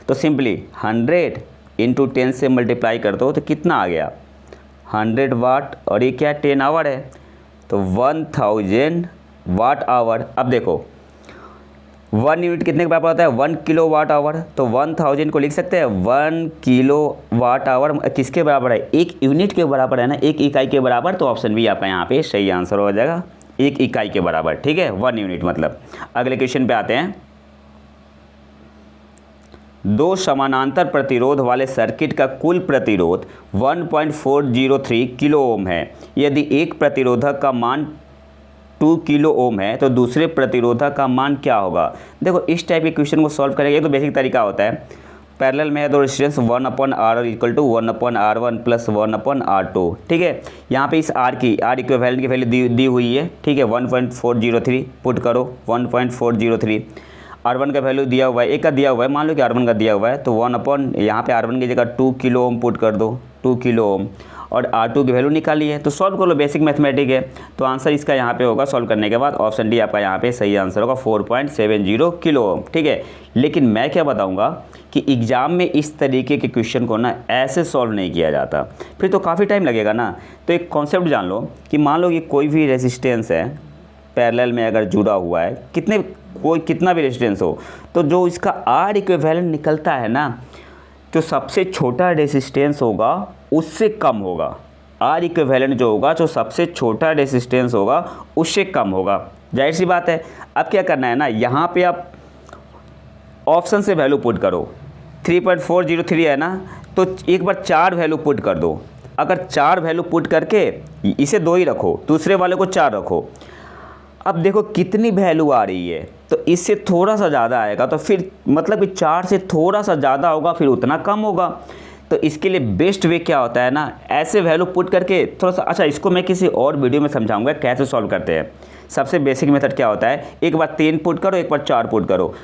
A: तो सिंपली 100 × 10 से मल्टीप्लाई कर दो तो कितना आ गया, 100 वाट, और ये क्या 10 आवर है तो 1000 वाट आवर। अब देखो 1 यूनिट कितने के बराबर होता है, 1 किलो वाट आवर। तो 1000 को लिख सकते हैं 1 किलो वाट आवर किसके बराबर है, 1 यूनिट के बराबर है ना, 1 इकाई के बराबर। तो ऑप्शन बी आपका यहाँ पे सही आंसर हो जाएगा, 1 इकाई के बराबर, ठीक है, 1 यूनिट मतलब। अगले क्वेश्चन पे आते हैं, 2 समानांतर प्रतिरोध वाले सर्किट का कुल प्रतिरोध 1.403 किलो ओम है। यदि एक प्रतिरोधक का मान 2 किलो ओम है तो दूसरे प्रतिरोधक का मान क्या होगा। देखो इस टाइप के क्वेश्चन को सॉल्व करेंगे, ये तो बेसिक तरीका होता है। पैरेलल में है तो resistance 1/R equal to 1/R1 plus 1/R2, ठीक है। यहाँ पे इस R इक्विवेलेंट की वैल्यू दी हुई है, ठीक है, 1.403 पुट करो, 1.403। R1 का वैल्यू दिया हुआ है, एक का दिया हुआ है, मान लो कि R1 का दिया हुआ है, तो 1/ यहाँ पे R1 की जगह 2 किलो ओम पुट कर दो, 2 किलो ओम, और R2 की वैल्यू निकाली है। तो सॉल्व कर लो, बेसिक मैथमेटिक है। तो आंसर इसका यहाँ पे होगा सॉल्व करने के बाद ऑप्शन डी आपका यहाँ पे सही आंसर होगा, 4.70 किलो ओम, ठीक है। लेकिन मैं क्या बताऊँगा कि एग्ज़ाम में इस तरीके के क्वेश्चन को ना ऐसे सॉल्व नहीं किया जाता, फिर तो काफ़ी टाइम लगेगा ना। तो एक कॉन्सेप्ट जान लो कि मान लो कि कोई भी रेजिस्टेंस है पैरेलल में अगर जुड़ा हुआ है, कितना भी रेजिस्टेंस हो, तो जो इसका R इक्विवेलेंट निकलता है ना, जो सबसे छोटा रेजिस्टेंस होगा उससे कम होगा। R इक्विवेलेंट जो होगा, जो सबसे छोटा रेजिस्टेंस होगा उससे कम होगा, जाहिर सी बात है। अब क्या करना है ना, यहाँ पे आप ऑप्शन से वैल्यू पुट करो, 3.403 है ना, तो एक बार 4 वैल्यू पुट कर दो। अगर 4 वैल्यू पुट करके इसे 2 ही रखो, दूसरे वाले को 4 रखो, अब देखो कितनी वैल्यू आ रही है, तो इससे थोड़ा सा ज़्यादा आएगा, तो फिर मतलब कि 4 से थोड़ा सा ज़्यादा होगा, फिर उतना कम होगा। तो इसके लिए बेस्ट वे क्या होता है ना, ऐसे वैल्यू पुट करके थोड़ा सा, अच्छा इसको मैं किसी और वीडियो में समझाऊंगा कैसे सॉल्व करते हैं। सबसे बेसिक मेथड क्या होता है, एक बार 3 पुट करो, एक बार 4 पुट करो,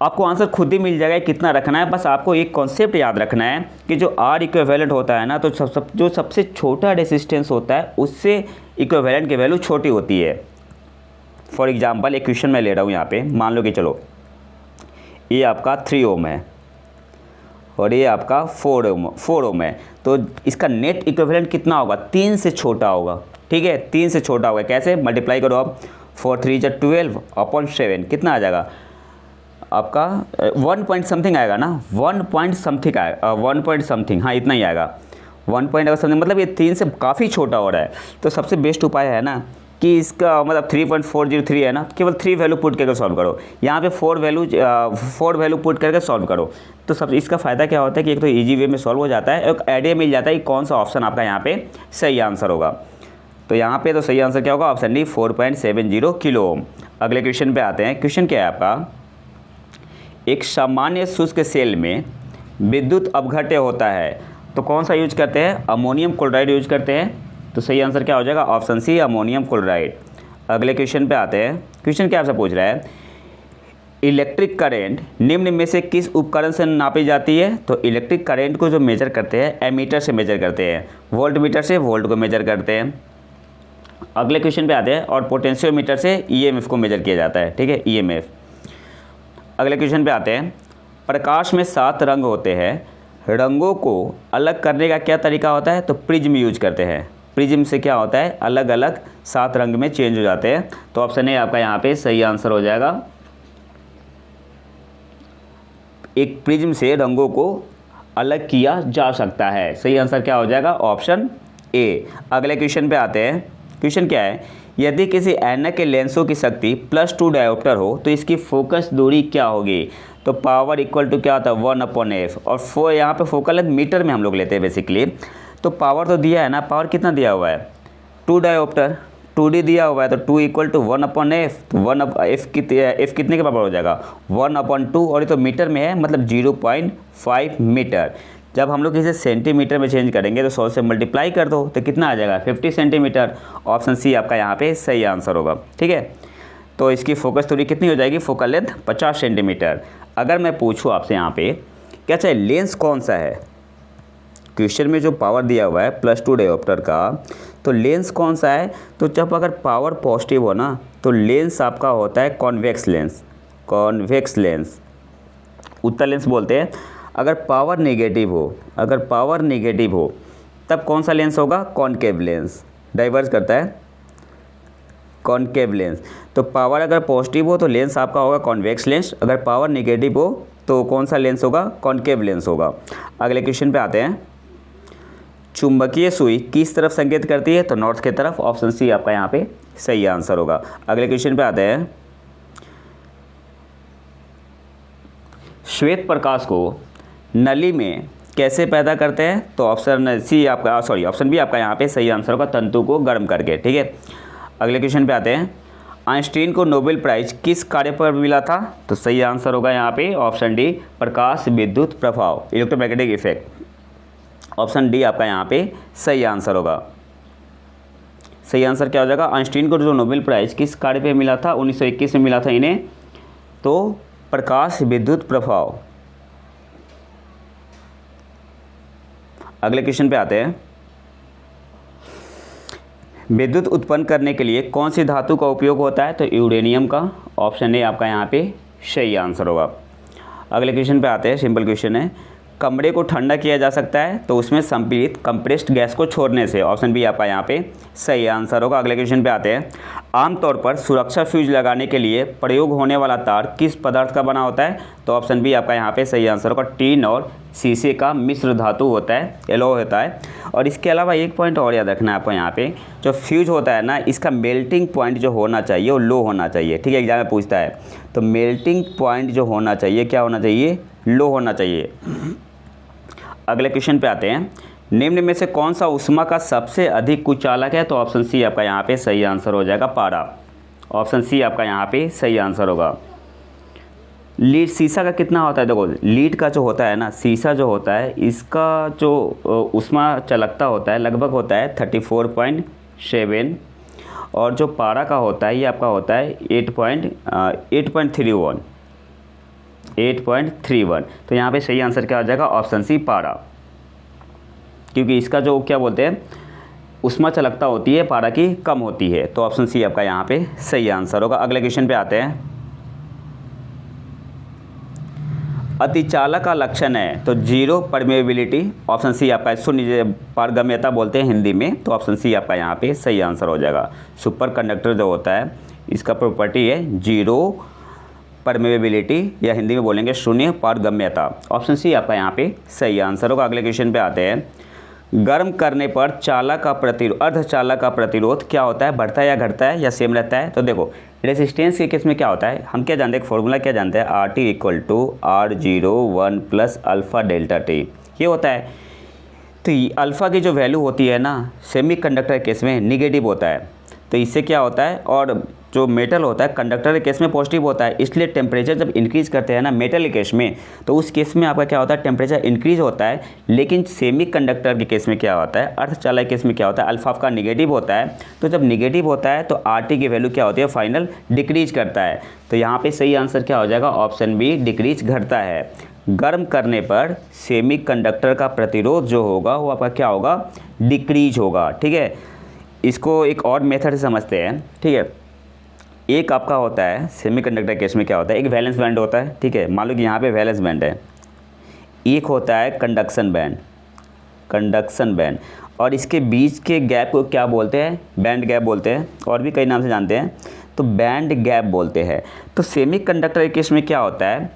A: आपको आंसर खुद ही मिल जाएगा कितना रखना है। बस आपको एक कॉन्सेप्ट याद रखना है कि जो R इक्विवेलेंट होता है ना, तो जो सबसे छोटा रेजिस्टेंस होता है उससे इक्विवेलेंट की वैल्यू छोटी होती है। फॉर एग्जाम्पल एक क्वेश्चन मैं ले रहा हूँ यहाँ पे, मान लो कि चलो ये आपका 3 ओम है और ये आपका 4 ओम है, तो इसका नेट इक्विवेलेंट कितना होगा, 3 से छोटा होगा, ठीक है, 3 से छोटा होगा। कैसे, मल्टीप्लाई करो आप, 4 3 12 अपॉन 7, कितना आ जाएगा आपका 1 पॉइंट समथिंग आएगा ना, 1 पॉइंट समथिंग आएगा, 1 पॉइंट समथिंग, हाँ इतना ही आएगा, 1 पॉइंट समथिंग, मतलब ये 3 से काफ़ी छोटा हो रहा है। तो सबसे बेस्ट उपाय है ना कि इसका मतलब 3.403 है ना, केवल 3 वैल्यू पुट करके सॉल्व करो। यहाँ पे 4 वैल्यू पुट करके सॉल्व करो। तो सब इसका फ़ायदा क्या होता है कि एक तो इजी वे में सॉल्व हो जाता है, एक आइडिया मिल जाता है कि कौन सा ऑप्शन आपका यहाँ पे सही आंसर होगा। तो यहाँ पे तो सही आंसर क्या होगा, ऑप्शन डी 4.70 किलो ओम। अगले क्वेश्चन पे आते हैं। क्वेश्चन क्या है आपका, एक सामान्य शुष्क सेल में विद्युत अपघट्य होता है तो कौन सा यूज करते हैं, अमोनियम क्लोराइड यूज करते हैं। तो सही आंसर क्या हो जाएगा, ऑप्शन सी अमोनियम क्लोराइड। अगले क्वेश्चन पे आते हैं। क्वेश्चन क्या आपसे पूछ रहा है, इलेक्ट्रिक करंट निम्न में से किस उपकरण से नापी जाती है। तो इलेक्ट्रिक करंट को जो मेजर करते हैं एमीटर से मेजर करते हैं, वोल्ट मीटर से वोल्ट को मेजर करते हैं। अगले क्वेश्चन पे आते हैं, और पोटेंशियोमीटर से ईएमएफ को मेजर किया जाता है, ठीक है, ईएमएफ। अगले क्वेश्चन पे आते हैं, प्रकाश में 7 रंग होते हैं, रंगों को अलग करने का क्या तरीका होता है। तो प्रिज्म यूज करते हैं, प्रिज्म से क्या होता है, अलग अलग 7 रंग में चेंज हो जाते हैं। तो ऑप्शन ए आपका यहाँ पे सही आंसर हो जाएगा, एक प्रिज्म से रंगों को अलग किया जा सकता है। सही आंसर क्या हो जाएगा, ऑप्शन ए। अगले क्वेश्चन पे आते हैं। क्वेश्चन क्या है, यदि किसी ऐनक के लेंसों की शक्ति +2 डायोप्टर हो तो इसकी फोकस दूरी क्या होगी। तो पावर इक्वल टू क्या होता है, 1/f, और यहाँ पे फोकल लेंथ मीटर में हम लोग लेते हैं बेसिकली। तो पावर तो दिया है ना, पावर कितना दिया हुआ है, 2 डायोप्टर, 2D दिया हुआ है, तो 2 इक्वल टू 1/f, तो 1/f f कितने के बराबर हो जाएगा, 1/2, और ये तो मीटर में है मतलब 0.5 मीटर। जब हम लोग इसे सेंटीमीटर में चेंज करेंगे तो 100 से मल्टीप्लाई कर दो तो कितना आ जाएगा 50 सेंटीमीटर। ऑप्शन सी आपका यहाँ पे सही आंसर होगा। ठीक है, तो इसकी फोकस दूरी कितनी हो जाएगी, फोकल लेंथ 50 सेंटीमीटर। अगर मैं पूछूँ आपसे यहाँ पे क्या चाहिए, लेंस कौन सा है, क्वेश्चन में जो पावर दिया हुआ है +2 डायोप्टर का, तो लेंस कौन सा है, तो जब अगर पावर पॉजिटिव हो ना तो लेंस आपका होता है कॉन्वेक्स लेंस, कॉन्वेक्स लेंस, उत्तल लेंस बोलते हैं। अगर पावर नेगेटिव हो, अगर पावर नेगेटिव हो तब कौन सा लेंस होगा, कॉनकेव लेंस, डाइवर्ज करता है कॉनकेव लेंस। तो पावर अगर पॉजिटिव हो तो लेंस आपका होगा कॉन्वेक्स लेंस, अगर पावर नेगेटिव हो तो कौन सा लेंस होगा, कॉनकेव लेंस होगा। अगले क्वेश्चन पे आते हैं, चुंबकीय सुई किस तरफ संकेत करती है, तो नॉर्थ की तरफ। ऑप्शन सी आपका यहाँ पे सही आंसर होगा। अगले क्वेश्चन पे आते हैं, श्वेत प्रकाश को नली में कैसे पैदा करते हैं, तो ऑप्शन सी आपका ऑप्शन बी आपका यहाँ पे सही आंसर होगा, तंतु को गर्म करके। ठीक है, अगले क्वेश्चन पे आते हैं, आइंस्टीन को नोबेल प्राइज किस कार्य पर मिला था, तो सही आंसर होगा यहाँ पे ऑप्शन डी, प्रकाश विद्युत प्रभाव, इलेक्ट्रोमैग्नेटिक इफेक्ट। ऑप्शन डी आपका यहाँ पे सही आंसर होगा। सही आंसर क्या हो जाएगा, आइंस्टीन को जो नोबेल प्राइज किस कार्य पे मिला था, 1921 में मिला था इन्हें, तो प्रकाश विद्युत प्रभाव। अगले क्वेश्चन पे आते हैं, विद्युत उत्पन्न करने के लिए कौन सी धातु का उपयोग होता है, तो यूरेनियम का। ऑप्शन ए आपका यहाँ पे सही आंसर होगा। अगले क्वेश्चन पे आते हैं, सिंपल क्वेश्चन है, कमरे को ठंडा किया जा सकता है तो उसमें संपीड़ित कंप्रेस्ड गैस को छोड़ने से। ऑप्शन बी आपका यहाँ पे सही आंसर होगा। अगले क्वेश्चन पे आते हैं, आमतौर पर सुरक्षा फ्यूज लगाने के लिए प्रयोग होने वाला तार किस पदार्थ का बना होता है, तो ऑप्शन बी आपका यहाँ पे सही आंसर होगा, टीन और शीशे का मिश्र धातु होता है, एलॉय होता है। और इसके अलावा एक पॉइंट और याद रखना है आपको, यहाँ पे जो फ्यूज होता है ना, इसका मेल्टिंग पॉइंट जो होना चाहिए वो लो होना चाहिए। ठीक है, एग्जाम में पूछता है, तो मेल्टिंग पॉइंट जो होना चाहिए क्या होना चाहिए, लो होना चाहिए। अगले क्वेश्चन पे आते हैं, निम्न में से कौन सा ऊष्मा का सबसे अधिक कुचालक है, तो ऑप्शन सी आपका यहाँ पे सही आंसर हो जाएगा, पारा। ऑप्शन सी आपका यहाँ पे सही आंसर होगा। लीड शीशा का कितना होता है, देखो लीड का जो होता है ना, शीशा जो होता है, इसका जो ऊष्मा चालकता होता है लगभग होता है 34.7, और जो पारा का होता है ये आपका होता है 8.31। तो यहाँ पे सही आंसर क्या हो जाएगा, ऑप्शन सी पारा, क्योंकि इसका जो क्या बोलते हैं ऊष्मा चालकता होती है पारा की कम होती है। तो ऑप्शन सी आपका यहाँ पे सही आंसर होगा। अगले क्वेश्चन पे आते हैं, अतिचालक का लक्षण है तो जीरो परमेबिलिटी। ऑप्शन सी आपका शून्य पारगम्यता बोलते हैं हिंदी में, तो ऑप्शन सी आपका यहाँ पे सही आंसर हो जाएगा। सुपर कंडक्टर जो होता है इसका प्रॉपर्टी है जीरो परमेबिलिटी, या हिंदी में बोलेंगे शून्य पारगम्यता। ऑप्शन सी आपका यहाँ पे सही आंसर होगा। अगले क्वेश्चन पे आते हैं, गर्म करने पर चालक का प्रतिरोध, अर्धचालक का प्रतिरोध क्या होता है, बढ़ता है या घटता है या सेम रहता है, तो देखो रेजिस्टेंस के केस में क्या होता है, हम क्या जानते हैं, फॉर्मूला क्या जानते हैं, RT = R01 + alpha delta T, ये होता है। तो अल्फ़ा की जो वैल्यू होती है ना सेमीकंडक्टर के केस में निगेटिव होता है, तो इससे क्या होता है, और जो मेटल होता है कंडक्टर के केस में पॉजिटिव होता है, इसलिए टेम्परेचर जब इंक्रीज़ करते हैं ना मेटल के केस में, तो उस केस में आपका क्या होता है, टेम्परेचर इंक्रीज़ होता है। लेकिन सेमीकंडक्टर के केस में क्या होता है, अर्धचालक के केस में क्या होता है, अल्फा का निगेटिव होता है। तो जब निगेटिव होता है तो RT की वैल्यू क्या होती है, फाइनल डिक्रीज करता है। तो यहाँ पर सही आंसर क्या हो जाएगा, ऑप्शन बी डिक्रीज घटता है। गर्म करने पर सेमीकंडक्टर का प्रतिरोध जो होगा वो आपका क्या होगा, डिक्रीज होगा। ठीक है, इसको एक और मेथड से समझते हैं। ठीक है, एक आपका होता है सेमीकंडक्टर केस में क्या होता है, एक वैलेंस बैंड होता है। ठीक है, मान लो कि यहाँ पे वैलेंस बैंड है, एक होता है कंडक्शन बैंड, कंडक्शन बैंड, और इसके बीच के गैप को क्या बोलते हैं, बैंड गैप बोलते हैं, और भी कई नाम से जानते हैं, तो बैंड गैप बोलते हैं। तो सेमीकंडक्टर केस में क्या होता है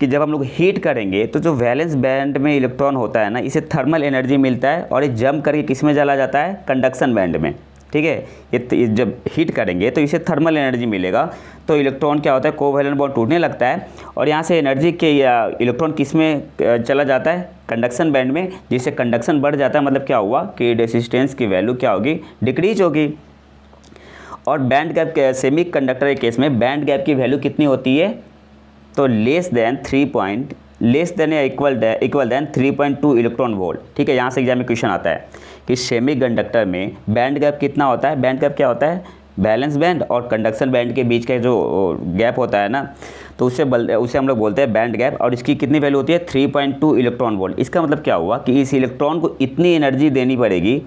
A: कि जब हम लोग हीट करेंगे तो जो वैलेंस बैंड में इलेक्ट्रॉन होता है ना, इसे थर्मल एनर्जी मिलता है, और ये जंप करके किस में चला जाता है, कंडक्शन बैंड में। ठीक है, ये जब हीट करेंगे तो इसे थर्मल एनर्जी मिलेगा, तो इलेक्ट्रॉन क्या होता है, कोवैलेंट बॉन्ड टूटने लगता है, और यहाँ से एनर्जी के इलेक्ट्रॉन किस में चला जाता है, कंडक्शन बैंड में, जिससे कंडक्शन बढ़ जाता है। मतलब क्या हुआ कि रेजिस्टेंस की वैल्यू क्या होगी, डिक्रीज होगी। और बैंड गैप सेमीकंडक्टर के केस में बैंड गैप की वैल्यू कितनी होती है, तो लेस देन लेस देन या इक्वल देन 3.2 इलेक्ट्रॉन वोल्ट। ठीक है, यहाँ से एग्जाम में क्वेश्चन आता है कि सेमी कंडक्टर में बैंड गैप कितना होता है। बैंड गैप क्या होता है, बैलेंस बैंड और कंडक्शन बैंड के बीच का जो गैप होता है ना, तो उसे हम लोग बोलते हैं बैंड गैप। और इसकी कितनी वैल्यू होती है, 3.2 इलेक्ट्रॉन वोल्ट। इसका मतलब क्या हुआ कि इस इलेक्ट्रॉन को इतनी एनर्जी देनी पड़ेगी,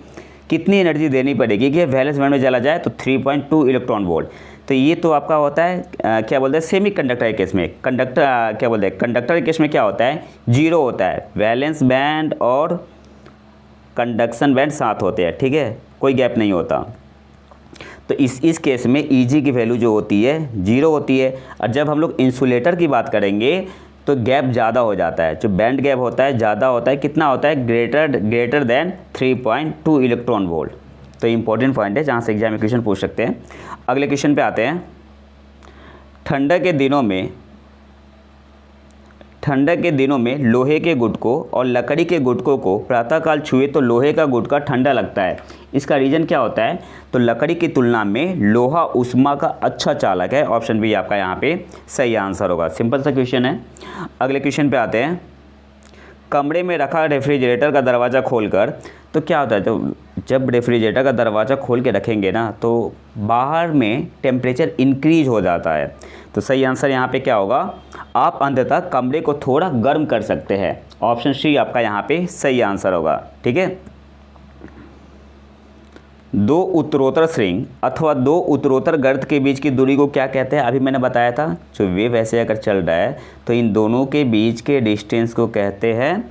A: कितनी एनर्जी देनी पड़ेगी कि वैलेंस बैंड में चला जाए, तो 3.2 इलेक्ट्रॉन वोल्ट। तो ये तो आपका होता है क्या बोलते हैं सेमी कंडक्टर के केस में। क्या बोलते हैं कंडक्टर के केस में क्या होता है, जीरो होता है, वैलेंस बैंड और कंडक्शन बैंड साथ होते हैं। ठीक है, कोई गैप नहीं होता। तो इस केस में Eg की वैल्यू जो होती है जीरो होती है। और जब हम लोग इंसुलेटर की बात करेंगे तो गैप ज़्यादा हो जाता है, जो बैंड गैप होता है ज़्यादा होता है। कितना होता है, ग्रेटर देन 3.2 इलेक्ट्रॉन वोल्ट। तो इंपॉर्टेंट पॉइंट है, जहाँ से एग्जाम में क्वेश्चन पूछ सकते हैं। अगले क्वेश्चन पे आते हैं। ठंडक के दिनों में लोहे के गुटकों और लकड़ी के गुटकों को प्रातःकाल छुए तो लोहे का गुटका ठंडा लगता है। इसका रीज़न क्या होता है, तो लकड़ी की तुलना में लोहा ऊष्मा का अच्छा चालक है। ऑप्शन बी आपका यहाँ पे सही आंसर होगा। सिंपल सा क्वेश्चन है। अगले क्वेश्चन पे आते हैं। कमरे में रखा रेफ्रिजरेटर का दरवाज़ा खोलकर, तो क्या होता है, तो जब रेफ्रिजरेटर का दरवाज़ा खोल के रखेंगे ना तो बाहर में टेम्परेचर इंक्रीज हो जाता है। तो सही आंसर यहाँ पे क्या होगा, आप अंततः कमरे को थोड़ा गर्म कर सकते हैं। ऑप्शन सी आपका यहाँ पे सही आंसर होगा। ठीक है, दो उत्तरोत्तर श्रृंग अथवा दो उत्तरोत्तर गर्त के बीच की दूरी को क्या कहते हैं। अभी मैंने बताया था, जो वेव ऐसे अगर चल रहा है तो इन दोनों के बीच के डिस्टेंस को कहते हैं,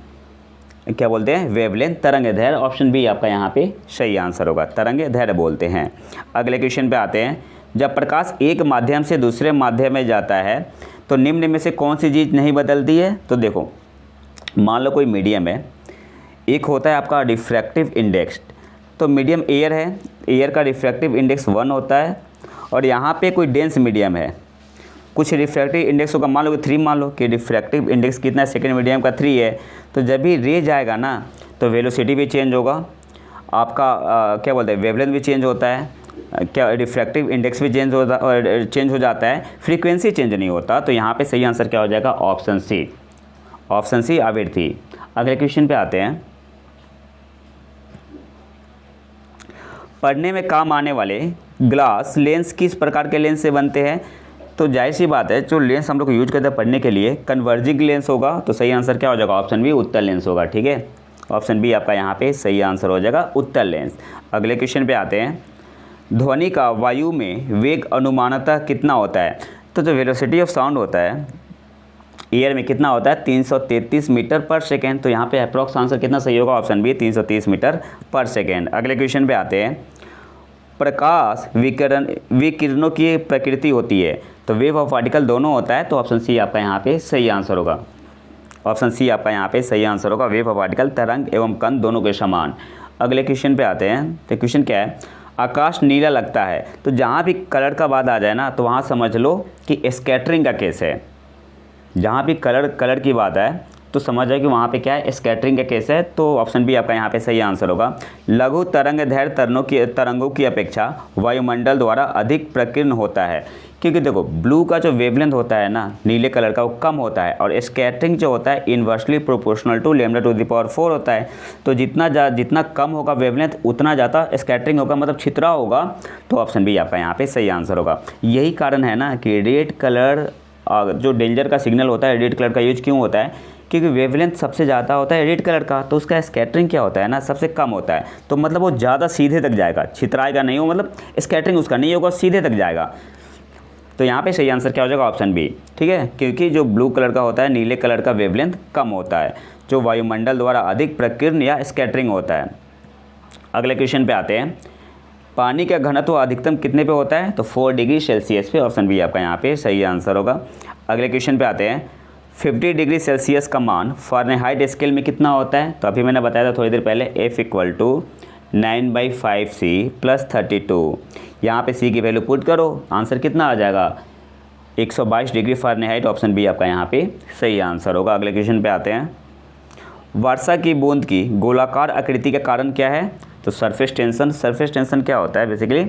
A: क्या बोलते हैं, वेवलेंथ, तरंग दैर्घ्य। ऑप्शन बी आपका यहाँ पे सही आंसर होगा, तरंग दैर्घ्य बोलते हैं। अगले क्वेश्चन पे आते हैं। जब प्रकाश एक माध्यम से दूसरे माध्यम में जाता है तो निम्न में से कौन सी चीज़ नहीं बदलती है। तो देखो, मान लो कोई मीडियम है, एक होता है आपका रिफ्रैक्टिव इंडेक्स। तो मीडियम एयर है, एयर का रिफ्रैक्टिव इंडेक्स 1 होता है। और यहाँ पे कोई डेंस मीडियम है, कुछ रिफ्रैक्टिव इंडेक्स होगा, मान लो कि 3, मान लो कि रिफ्रैक्टिव इंडेक्स कितना है, सेकेंड मीडियम का 3 है। तो जब भी रे जाएगा ना तो वेलोसिटी भी चेंज होगा, आपका क्या बोलते हैं, वेवलेंथ भी चेंज होता है, क्या रिफ्रैक्टिव इंडेक्स भी चेंज हो जाता है, फ्रीक्वेंसी चेंज नहीं होता। तो यहाँ पे सही आंसर क्या हो जाएगा, ऑप्शन सी। ऑप्शन सी आवृत्ति। अगले क्वेश्चन पे आते हैं। पढ़ने में काम आने वाले ग्लास लेंस किस प्रकार के लेंस से बनते हैं। तो जाहिर सी बात है, जो लेंस हम लोग यूज करते हैं पढ़ने के लिए, कन्वर्जिंग लेंस होगा। तो सही आंसर क्या हो जाएगा, ऑप्शन बी उत्तल लेंस होगा। ठीक है, ऑप्शन बी आपका यहाँ पे सही आंसर हो जाएगा, उत्तल लेंस। अगले क्वेश्चन पे आते हैं। ध्वनि का वायु में वेग अनुमानतः कितना होता है। तो जो वेलोसिटी ऑफ साउंड होता है एयर में कितना होता है, 333 मीटर पर सेकेंड। तो यहाँ पे अप्रॉक्स आंसर कितना सही होगा, ऑप्शन बी 330 मीटर पर सेकेंड। अगले क्वेश्चन पे आते हैं। प्रकाश विकिरणों की प्रकृति होती है, तो वेव ऑफ पार्टिकल दोनों होता है। तो ऑप्शन सी आपका यहाँ पे सही आंसर होगा। ऑप्शन सी आपका यहाँ पे सही आंसर होगा, वेव ऑफ पार्टिकल तरंग एवं कण दोनों के समान। अगले क्वेश्चन पे आते हैं। तो क्वेश्चन क्या है, आकाश नीला लगता है। तो जहाँ भी कलर का बात आ जाए ना तो वहाँ समझ लो कि स्कैटरिंग का केस है। जहाँ भी कलर की बात है तो समझ जाए कि वहाँ पे क्या है, स्कैटरिंग का केस है। तो ऑप्शन बी आपका यहाँ पे सही आंसर होगा। लघु तरंग दैर्घ्य तरंगों की अपेक्षा वायुमंडल द्वारा अधिक प्रकीर्ण होता है, क्योंकि देखो ब्लू का जो वेवलेंथ होता है ना नीले कलर का, वो कम होता है। और स्कैटरिंग जो होता है इन्वर्सली प्रोपोर्शनल टू λ⁴ होता है। तो जितना कम होगा वेवलेंथ उतना ज़्यादा स्कैटरिंग होगा, मतलब छितराव होगा। तो ऑप्शन बी आपका यहाँ पे सही आंसर होगा। यही कारण है ना कि रेड कलर जो डेंजर का सिग्नल होता है, रेड कलर का यूज क्यों होता है, क्योंकि वेवलेंथ सबसे ज़्यादा होता है रेड कलर का, तो उसका स्कैटरिंग क्या होता है ना सबसे कम होता है। तो मतलब वो ज़्यादा सीधे तक जाएगा, छितराएगा नहीं हो, मतलब स्कैटरिंग उसका नहीं होगा, सीधे तक जाएगा। तो यहाँ पे सही आंसर क्या हो जाएगा, ऑप्शन बी। ठीक है, क्योंकि जो ब्लू कलर का होता है नीले कलर का वेवलेंथ कम होता है, जो वायुमंडल द्वारा अधिक प्रकीर्ण या स्कैटरिंग होता है। अगले क्वेश्चन पे आते हैं। पानी का घनत्व अधिकतम कितने पे होता है, तो 4 डिग्री सेल्सियस पे। ऑप्शन बी आपका यहाँ पे सही आंसर होगा। अगले क्वेश्चन पे आते हैं। 50 डिग्री सेल्सियस का मान फ़ारेनहाइट स्केल में कितना होता है। तो अभी मैंने बताया था थोड़ी देर पहले, F = 9/5C + 32। यहाँ पे C की वैल्यू पुट करो, आंसर कितना आ जाएगा, 122 डिग्री फ़ारेनहाइट। ऑप्शन बी आपका यहाँ पे सही आंसर होगा। अगले क्वेश्चन पे आते हैं। वर्षा की बूंद की गोलाकार आकृति का कारण क्या है, तो सरफेस टेंशन। सरफेस टेंशन क्या होता है, बेसिकली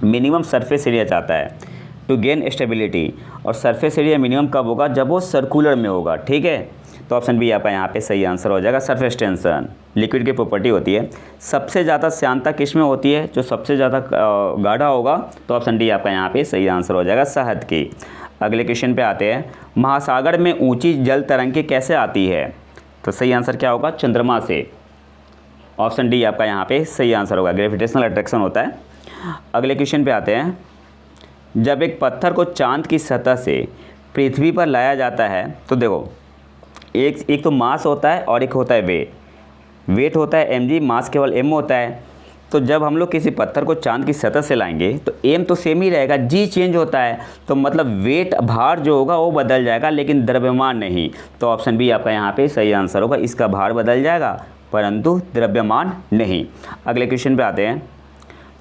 A: मिनिमम सरफेस एरिया चाहता है टू गेन स्टेबिलिटी। और सरफेस एरिया मिनिमम कब होगा, जब वो सर्कुलर में होगा। ठीक है, तो ऑप्शन बी आपका यहाँ पे सही आंसर हो जाएगा। सरफेस टेंशन लिक्विड की प्रॉपर्टी होती है। सबसे ज़्यादा श्यानता किस में होती है, जो सबसे ज़्यादा गाढ़ा होगा, तो ऑप्शन डी आपका यहाँ पे सही आंसर हो जाएगा, शहद की। अगले क्वेश्चन पे आते हैं, महासागर में ऊंची जल तरंगें कैसे आती है, तो सही आंसर क्या होगा, चंद्रमा से। ऑप्शन डी आपका यहाँ पे सही आंसर होगा, ग्रेविटेशनल अट्रैक्शन होता है। अगले क्वेश्चन पे आते हैं, जब एक पत्थर को चांद की सतह से पृथ्वी पर लाया जाता है, तो देखो एक तो मास होता है और एक होता है वेट। वेट होता है mg, मास केवल m होता है। तो जब हम लोग किसी पत्थर को चांद की सतह से लाएंगे तो m तो सेम ही रहेगा, g चेंज होता है, तो मतलब वेट भार जो होगा वो बदल जाएगा, लेकिन द्रव्यमान नहीं। तो ऑप्शन बी आपका यहाँ पे सही आंसर होगा, इसका भार बदल जाएगा परंतु द्रव्यमान नहीं। अगले क्वेश्चन पे आते हैं,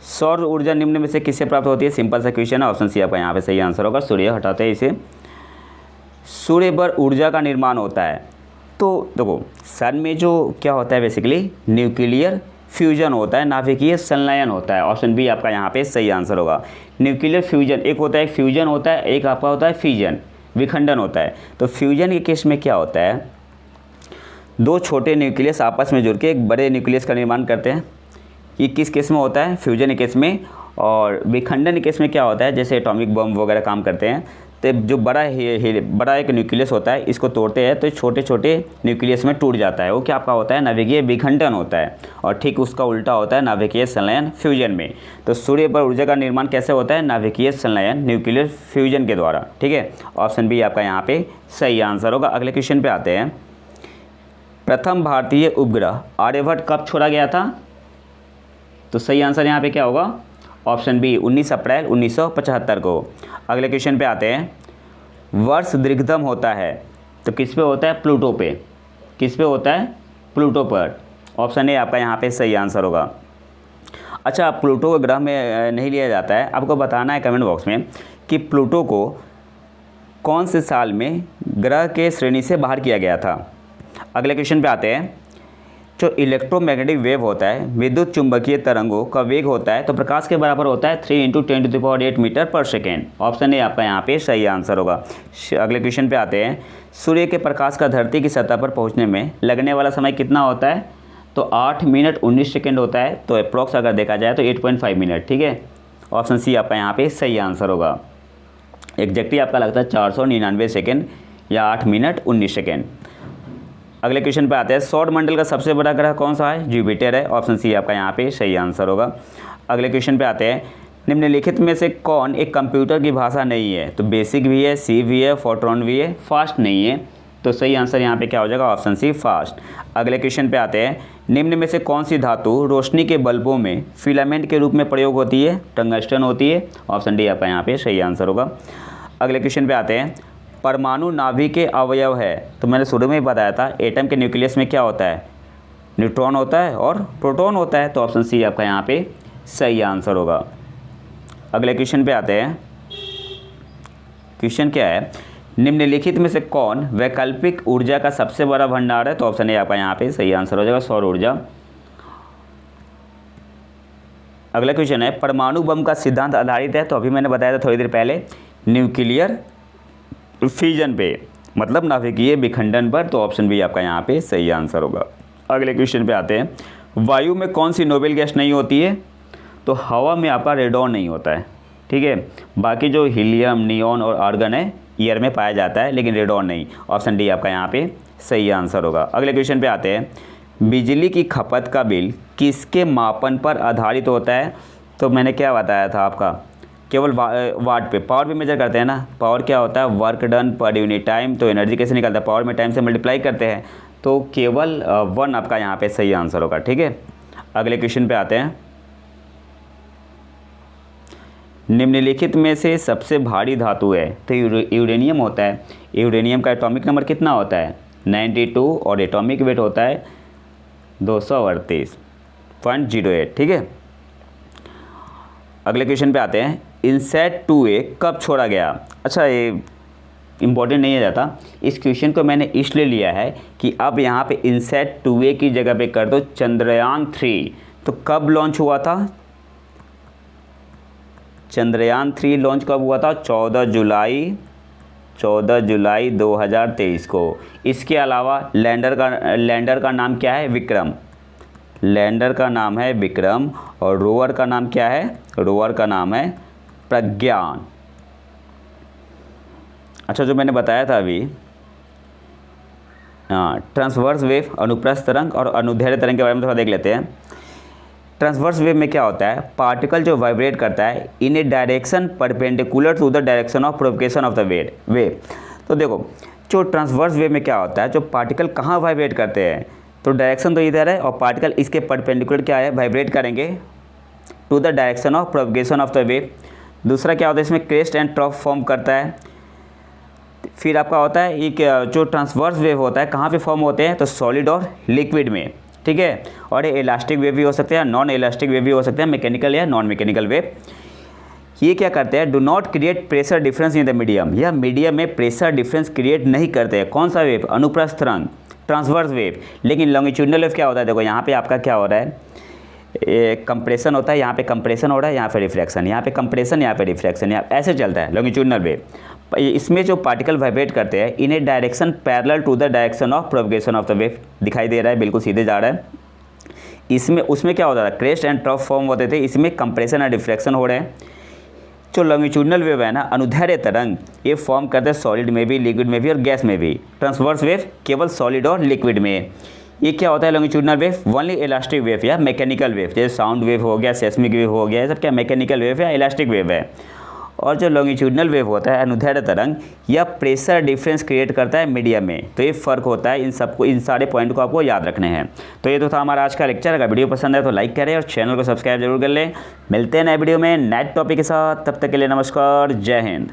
A: सौर ऊर्जा निम्न में से किससे प्राप्त होती है, सिंपल सा क्वेश्चन है, ऑप्शन सी आपका यहाँ पे सही आंसर होगा, सूर्य। हटाते हैं इसे। सूर्य पर ऊर्जा का निर्माण होता है, तो देखो सन में जो क्या होता है, बेसिकली न्यूक्लियर फ्यूजन होता है, नाभिकीय संलयन होता है। ऑप्शन बी आपका यहाँ पे सही आंसर होगा। न्यूक्लियर फ्यूजन एक होता है, फ्यूजन होता है, एक आपका होता है फिजन, विखंडन होता है। तो फ्यूजन के केस में क्या होता है, दो छोटे न्यूक्लियस आपस में जुड़ के एक बड़े न्यूक्लियस का निर्माण करते हैं। ये किस केस में होता है, फ्यूजन के केस में। और विखंडन के केस में क्या होता है, जैसे एटॉमिक बम वगैरह काम करते हैं, तो जो बड़ा एक न्यूक्लियस होता है, इसको तोड़ते हैं तो छोटे छोटे न्यूक्लियस में टूट जाता है, वो क्या आपका होता है, नाभिकीय विखंडन होता है। और ठीक उसका उल्टा होता है नाभिकीय संलयन, फ्यूजन में। तो सूर्य पर ऊर्जा का निर्माण कैसे होता है, नाभिकीय संलयन, न्यूक्लियर फ्यूजन के द्वारा। ठीक है, ऑप्शन बी आपका यहाँ पे सही आंसर होगा। अगले क्वेश्चन पे आते हैं, प्रथम भारतीय उपग्रह आर्यभट्ट कब छोड़ा गया था, तो सही आंसर यहाँ पे क्या होगा, ऑप्शन बी 19 अप्रैल 1975 को। अगले क्वेश्चन पे आते हैं, वर्ष दीर्घतम होता है, तो किस पे होता है, प्लूटो पे। किस पे होता है, प्लूटो पर। ऑप्शन ए आपका यहाँ पे सही आंसर होगा। अच्छा, प्लूटो को ग्रह में नहीं लिया जाता है, आपको बताना है कमेंट बॉक्स में कि प्लूटो को कौन से साल में ग्रह के श्रेणी से बाहर किया गया था। अगले क्वेश्चन पे आते हैं, जो इलेक्ट्रोमैग्नेटिक वेव होता है, विद्युत चुंबकीय तरंगों का वेग होता है, तो प्रकाश के बराबर होता है 3 × 10⁸ मीटर पर सेकेंड। ऑप्शन ए आपका यहाँ पे सही आंसर होगा। अगले क्वेश्चन पे आते हैं, सूर्य के प्रकाश का धरती की सतह पर पहुँचने में लगने वाला समय कितना होता है, तो 8 मिनट 19 सेकेंड होता है। तो अप्रॉक्स अगर देखा जाए तो 8.5 मिनट। ठीक है, ऑप्शन सी आपका यहाँ पे सही आंसर होगा। एग्जैक्टली आपका लगता है 499 सेकेंड या 8 मिनट 19 सेकेंड। अगले क्वेश्चन पे आते हैं, सौर मंडल का सबसे बड़ा ग्रह कौन सा है, जुपिटर है। ऑप्शन सी आपका यहाँ पे सही आंसर होगा। अगले क्वेश्चन पे आते हैं, निम्नलिखित में से कौन एक कंप्यूटर की भाषा नहीं है, तो बेसिक भी है, सी भी है, फोर्ट्रॉन भी है, फास्ट नहीं है। तो सही आंसर यहाँ पे क्या हो जाएगा, ऑप्शन सी फास्ट। अगले क्वेश्चन पे आते हैं, निम्न में से कौन सी धातु रोशनी के बल्बों में फिलामेंट के रूप में प्रयोग होती है, टंगस्टन होती है। ऑप्शन डी आपका यहाँ पे सही आंसर होगा। अगले क्वेश्चन पे आते हैं, परमाणु नाभिक के अवयव है, तो मैंने शुरू में ही बताया था, एटम के न्यूक्लियस में क्या होता है, न्यूट्रॉन होता है और प्रोटॉन होता है। तो ऑप्शन सी आपका यहाँ पे सही आंसर होगा। अगले क्वेश्चन पे आते हैं, क्वेश्चन क्या है, निम्नलिखित में से कौन वैकल्पिक ऊर्जा का सबसे बड़ा भंडार है, तो ऑप्शन ए आपका यहाँ पे सही आंसर हो जाएगा, सौर ऊर्जा। अगला क्वेश्चन है, परमाणु बम का सिद्धांत आधारित है, तो अभी मैंने बताया था थोड़ी देर पहले, न्यूक्लियर फ्यूजन पे, मतलब नाभिकीय विखंडन पर। तो ऑप्शन बी आपका यहाँ पे सही आंसर होगा। अगले क्वेश्चन पे आते हैं, वायु में कौन सी नोबेल गैस नहीं होती है, तो हवा में आपका रेडॉन नहीं होता है। ठीक है, बाकी जो हीलियम, नियॉन और आर्गन है एयर में पाया जाता है, लेकिन रेडॉन नहीं। ऑप्शन डी आपका यहाँ पे सही आंसर होगा। अगले क्वेश्चन पे आते हैं, बिजली की खपत का बिल किसके मापन पर आधारित होता है, तो मैंने क्या बताया था आपका, केवल वाट पे, पावर पे मेजर करते हैं ना। पावर क्या होता है, work done per unit time. तो एनर्जी कैसे निकलता है, पावर में टाइम से मल्टीप्लाई करते हैं, तो केवल 1 आपका यहाँ पे सही आंसर होगा। ठीक है, अगले क्वेश्चन पे आते हैं, निम्नलिखित में से सबसे भारी धातु है, तो यूरेनियम होता है। यूरेनियम का एटॉमिक नंबर कितना होता है, 92, और एटॉमिक वेट होता है 238.08। ठीक है, अगले क्वेश्चन पे आते हैं, इनसैट 2A कब छोड़ा गया। अच्छा, ये इम्पोर्टेंट नहीं है ज़्यादा, इस क्वेश्चन को मैंने इसलिए लिया है कि अब यहाँ पे इनसैट 2A की जगह पे कर दो चंद्रयान 3। तो कब लॉन्च हुआ था, चंद्रयान 3 लॉन्च कब हुआ था, 14 जुलाई 14 जुलाई 2023 को। इसके अलावा लैंडर का नाम क्या है? विक्रम। लैंडर का नाम है विक्रम और रोवर का नाम क्या है? रोवर का नाम है प्रज्ञान। अच्छा, जो मैंने बताया था अभी, ट्रांसवर्स वेव, अनुप्रस्थ तरंग और अनुदैर्ध्य तरंग के बारे में थोड़ा देख लेते हैं। ट्रांसवर्स वेव में क्या होता है? पार्टिकल जो वाइब्रेट करता है in a direction perpendicular to the direction of propagation of the wave. तो देखो, जो ट्रांसवर्स वेव में क्या होता है, जो पार्टिकल कहाँ वाइब्रेट करते हैं, तो डायरेक्शन तो इधर है और पार्टिकल इसके परपेंडिकुलर क्या है? वाइब्रेट करेंगे to the direction of propagation of the wave. दूसरा क्या होता है? इसमें क्रेस्ट एंड ट्रफ फॉर्म करता है। फिर आपका होता है एक जो ट्रांसवर्स वेव होता है कहाँ पे फॉर्म होते हैं? तो सॉलिड और लिक्विड में, ठीक है। और ये इलास्टिक वेव भी हो सकते हैं, नॉन इलास्टिक वेव भी हो सकते हैं, मैकेनिकल या नॉन मैकेनिकल वेव। ये क्या करते हैं? Do not create pressure difference in the medium. यह मीडियम में प्रेशर डिफरेंस क्रिएट नहीं करते हैं। कौन सा वेव? अनुप्रस्थ तरंग, ट्रांसवर्स वेव। लेकिन लॉन्गिट्यूडनल वेव क्या होता है? देखो यहाँ पे आपका क्या हो रहा है? कंप्रेशन होता है, यहाँ पे कंप्रेशन हो रहा है, यहाँ पे रिफ्लेक्शन, यहाँ पे कंप्रेशन, यहाँ पे रिफ्लेक्शन, यहाँ ऐसे चलता है लॉन्गिट्यूडनल वेव। इसमें जो पार्टिकल वाइब्रेट करते हैं in a direction parallel to the direction of propagation of the wave, दिखाई दे रहा है, बिल्कुल सीधे जा रहा है। इसमें उसमें क्या होता था? क्रेस्ट एंड ट्रफ फॉर्म होते थे, इसमें कंप्रेशन एंड रिफ्लेक्शन हो रहे हैं। जो लॉन्गिट्यूडनल वेव है ना, अनुदैर्ध्य तरंग, ये फॉर्म करते हैं सॉलिड में भी, लिक्विड में भी और गैस में भी। ट्रांसवर्स वेव केवल सॉलिड और लिक्विड में। ये क्या होता है? Longitudinal wave only elastic wave या मैकेनिकल वेव, जैसे साउंड वेव हो गया, सेस्मिक वेव हो गया, ये सब क्या मैकेनिकल वेव या इलास्टिक वेव है। और जो लॉन्गिट्यूडनल वेव होता है, अनुदैर्ध्य तरंग, यह प्रेशर डिफरेंस क्रिएट करता है मीडियम में। तो ये फ़र्क होता है, इन सारे पॉइंट को आपको याद रखने हैं। तो ये तो था हमारा आज का लेक्चर। अगर वीडियो पसंद है तो लाइक करें और चैनल को सब्सक्राइब जरूर कर लें। मिलते हैं नए वीडियो में नए टॉपिक के साथ, तब तक के लिए नमस्कार, जय हिंद।